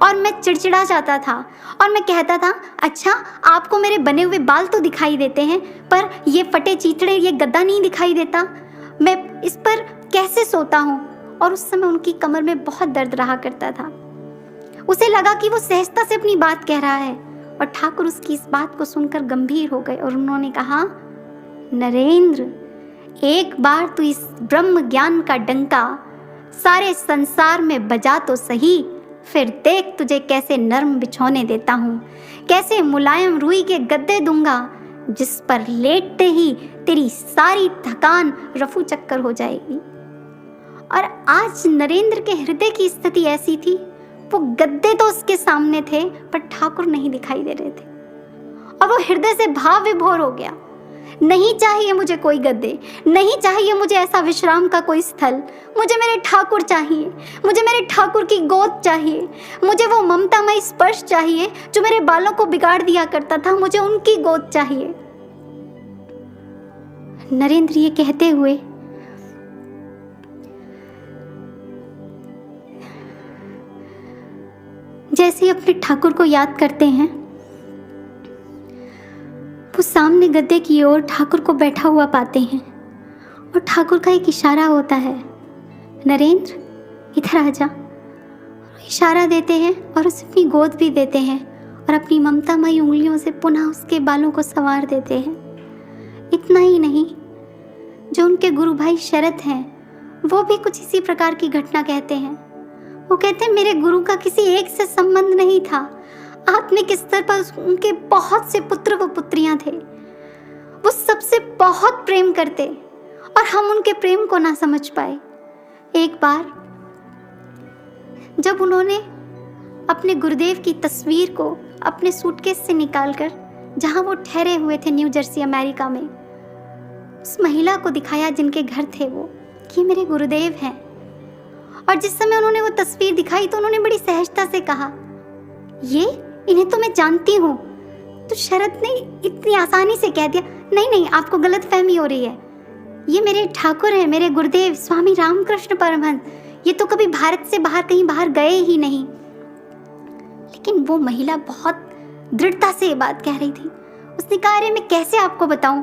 और मैं चिड़चिड़ा जाता था और मैं कहता था, अच्छा आपको मेरे बने हुए बाल तो दिखाई देते हैं, पर ये फटे चीथड़े, ये गद्दा नहीं दिखाई देता, मैं इस पर कैसे सोता हूँ। और उस समय उनकी कमर में बहुत दर्द रहा करता था। उसे लगा कि वो सहजता से अपनी बात कह रहा है और ठाकुर उसकी इस बात को सुनकर गंभीर हो गए और उन्होंने कहा, नरेंद्र, एक बार तू इस ब्रह्म ज्ञान का डंका सारे संसार में बजा तो सही, फिर देख तुझे कैसे नर्म बिछौने देता हूँ, कैसे मुलायम रुई के गद्दे दूंगा, जिस पर लेटते ही तेरी सारी थकान रफू चक्कर हो जाएगी। और आज नरेंद्र के हृदय की स्थिति ऐसी थी, वो गद्दे तो उसके सामने थे पर ठाकुर नहीं दिखाई दे रहे थे और वो हृदय से भाव विभोर हो गया। नहीं चाहिए मुझे कोई गद्दे, नहीं चाहिए मुझे ऐसा विश्राम का कोई स्थल, मुझे मेरे ठाकुर चाहिए, मुझे मेरे ठाकुर की गोद चाहिए, मुझे वो ममतामय स्पर्श चाहिए जो मेरे बालों को बिगाड़ दिया करता था, मुझे उनकी गोद चाहिए। नरेंद्र ये कहते हुए जैसे ही अपने ठाकुर को याद करते हैं, वो सामने गद्दे की ओर ठाकुर को बैठा हुआ पाते हैं और ठाकुर का एक इशारा होता है, नरेंद्र इधर आ जा। इशारा देते हैं और उसे अपनी गोद भी देते हैं और अपनी ममतामयी उंगलियों से पुनः उसके बालों को संवार देते हैं। इतना ही नहीं, जो उनके गुरु भाई शरद हैं, वो भी कुछ इसी प्रकार की घटना कहते हैं। वो कहते हैं, मेरे गुरु का किसी एक से संबंध नहीं था, आत्मिक स्तर पर उनके बहुत से पुत्र व पुत्रियां थे, वो सबसे बहुत प्रेम करते और हम उनके प्रेम को ना समझ पाए। एक बार जब उन्होंने अपने गुरुदेव की तस्वीर को अपने सूटकेस से निकालकर, जहां वो ठहरे हुए थे न्यू जर्सी अमेरिका में, उस महिला को दिखाया जिनके घर थे वो, कि मेरे गुरुदेव हैं। और जिस समय उन्होंने वो तस्वीर दिखाई तो उन्होंने बड़ी सहजता से कहा, ये इन्हें तो मैं जानती हूँ। तो शरद ने इतनी आसानी से कह दिया, नहीं नहीं, आपको गलत फहमी हो रही है, ये मेरे ठाकुर हैं, मेरे गुरुदेव स्वामी रामकृष्ण परमहंस, ये तो कभी भारत से बाहर कहीं बाहर गए ही नहीं। लेकिन वो महिला बहुत दृढ़ता से ये बात कह रही थी। उसने कहा, अरे मैं कैसे आपको बताऊं,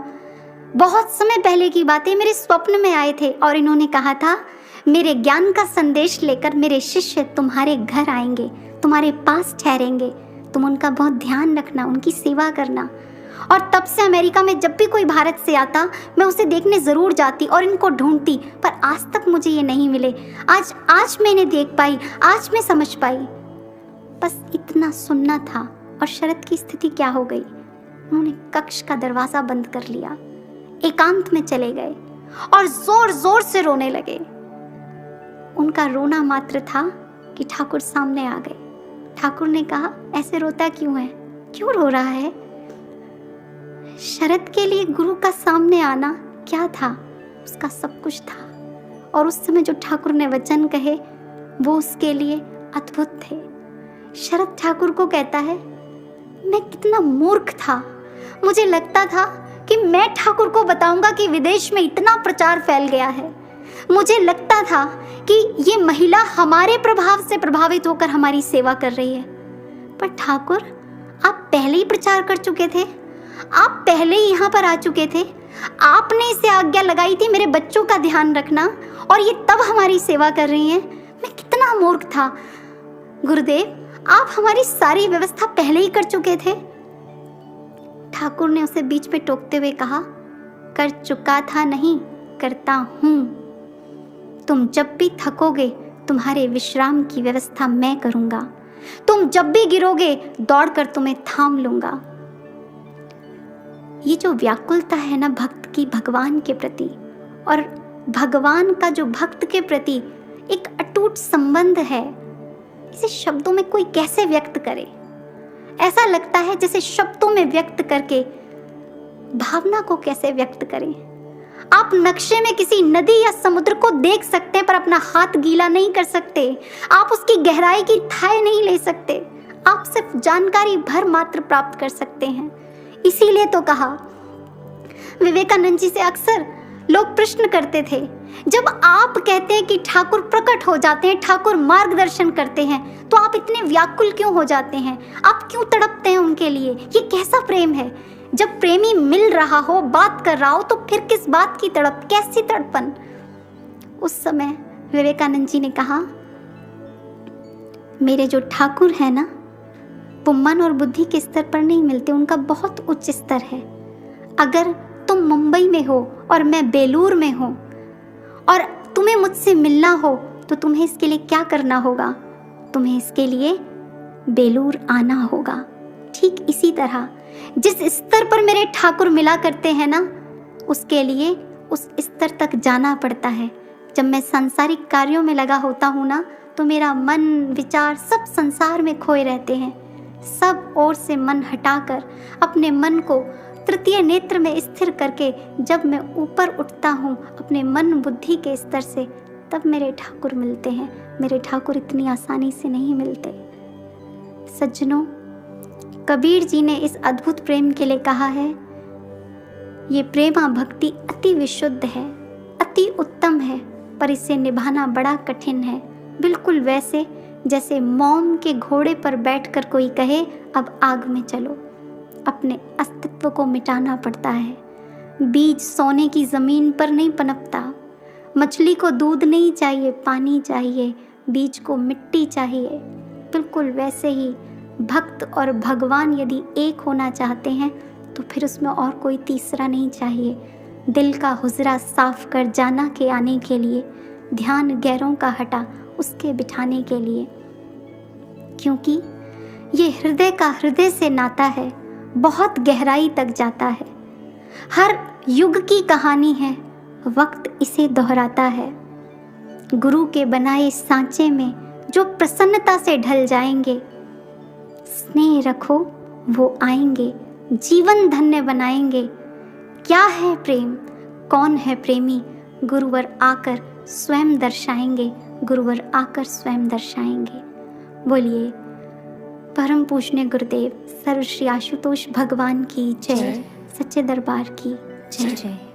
बहुत समय पहले की बातें मेरे स्वप्न में आए थे और इन्होंने कहा था, मेरे ज्ञान का संदेश लेकर मेरे शिष्य तुम्हारे घर आएंगे, तुम्हारे पास ठहरेंगे, तुम उनका बहुत ध्यान रखना, उनकी सेवा करना। और तब से अमेरिका में जब भी कोई भारत से आता, मैं उसे देखने ज़रूर जाती और इनको ढूंढती, पर आज तक मुझे ये नहीं मिले। आज मैं इन्हें देख पाई, आज मैं समझ पाई। बस इतना सुनना था और शरद की स्थिति क्या हो गई। उन्होंने कक्ष का दरवाज़ा बंद कर लिया, एकांत में चले गए और जोर जोर से रोने लगे। उनका रोना मात्र था कि ठाकुर सामने आ गए। ठाकुर ने कहा, ऐसे रोता क्यों है, क्यों रो रहा है? शरद के लिए गुरु का सामने आना क्या था? उसका सब कुछ था। और उस समय जो ठाकुर ने वचन कहे वो उसके लिए अद्भुत थे। शरद ठाकुर को कहता है, मैं कितना मूर्ख था, मुझे लगता था कि मैं ठाकुर को बताऊंगा कि विदेश में इतना प्रचार फैल गया है। मुझे लगता था कि ये महिला हमारे प्रभाव से प्रभावित होकर हमारी सेवा कर रही है। पर ठाकुर, आप पहले ही प्रचार कर चुके थे, आप पहले ही यहाँ पर आ चुके थे, आपने इसे आज्ञा लगाई थी मेरे बच्चों का ध्यान रखना, और ये तब हमारी सेवा कर रही हैं। मैं कितना मूर्ख था गुरुदेव, आप हमारी सारी व्यवस्था पहले ही कर चुके थे। ठाकुर ने उसे बीच में टोकते हुए कहा, कर चुका था नहीं, करता हूँ। तुम जब भी थकोगे तुम्हारे विश्राम की व्यवस्था मैं करूँगा, तुम जब भी गिरोगे दौड़कर तुम्हें थाम लूँगा। ये जो व्याकुलता है ना भक्त की भगवान के प्रति, और भगवान का जो भक्त के प्रति एक अटूट संबंध है, इसे शब्दों में कोई कैसे व्यक्त करे? ऐसा लगता है जैसे शब्दों में व्यक्त करके भावना को कैसे व्यक्त करें। आप नक्शे में किसी नदी या समुद्र को देख सकते हैं पर अपना हाथ गीला नहीं कर सकते। आप उसकी गहराई की थाह नहीं ले सकते। आप सिर्फ जानकारी भर मात्र प्राप्त कर सकते हैं। इसीलिए तो कहा, विवेकानंद जी से अक्सर लोग प्रश्न करते थे, जब आप कहते हैं कि ठाकुर प्रकट हो जाते हैं, ठाकुर मार्गदर्शन करते हैं, तो आप इतने व्याकुल क्यों हो जाते हैं? आप क्यों तड़पते हैं उनके लिए? ये कैसा प्रेम है? जब प्रेमी मिल रहा हो, बात कर रहा हो, तो फिर किस बात की तड़प, कैसी तड़पन? उस समय विवेकानंद जी ने कहा, मेरे जो ठाकुर है ना, वो मन और बुद्धि के स्तर पर नहीं मिलते, उनका बहुत उच्च स्तर है। अगर तुम मुंबई में हो और मैं बेलूर में हूँ और तुम्हें मुझसे मिलना हो, तो तुम्हें इसके लिए क्या करना होगा? तुम्हें इसके लिए बेलूर आना होगा। ठीक इसी तरह जिस स्तर पर मेरे ठाकुर मिला करते हैं ना, उसके लिए उस स्तर तक जाना पड़ता है। जब मैं सांसारिक कार्यों में लगा होता हूँ ना, तो मेरा मन विचार सब संसार में खोए रहते हैं। सब ओर से मन हटाकर अपने मन को तृतीय नेत्र में स्थिर करके जब मैं ऊपर उठता हूँ अपने मन बुद्धि के स्तर से, तब मेरे ठाकुर मिलते हैं। मेरे ठाकुर इतनी आसानी से नहीं मिलते। सज्जनों, कबीर जी ने इस अद्भुत प्रेम के लिए कहा है, ये प्रेमा भक्ति अति विशुद्ध है, अति उत्तम है, पर इसे निभाना बड़ा कठिन है। बिल्कुल वैसे जैसे मोम के घोड़े पर बैठकर कोई कहे, अब आग में चलो। अपने अस्तित्व को मिटाना पड़ता है। बीज सोने की ज़मीन पर नहीं पनपता। मछली को दूध नहीं चाहिए, पानी चाहिए। बीज को मिट्टी चाहिए। बिल्कुल वैसे ही भक्त और भगवान यदि एक होना चाहते हैं, तो फिर उसमें और कोई तीसरा नहीं चाहिए। दिल का हुजरा साफ कर जाना के आने के लिए, ध्यान गैरों का हटा उसके बिठाने के लिए। क्योंकि ये हृदय का हृदय से नाता है, बहुत गहराई तक जाता है। हर युग की कहानी है, वक्त इसे दोहराता है। गुरु के बनाए सांचे में जो प्रसन्नता से ढल जाएंगे, स्नेह रखो वो आएंगे, जीवन धन्य बनाएंगे। क्या है प्रेम, कौन है प्रेमी, गुरुवर आकर स्वयं दर्शाएंगे, गुरुवर आकर स्वयं दर्शाएंगे। बोलिए परम पूजनीय गुरुदेव सर्व श्री आशुतोष भगवान की जय। सच्चे दरबार की जय।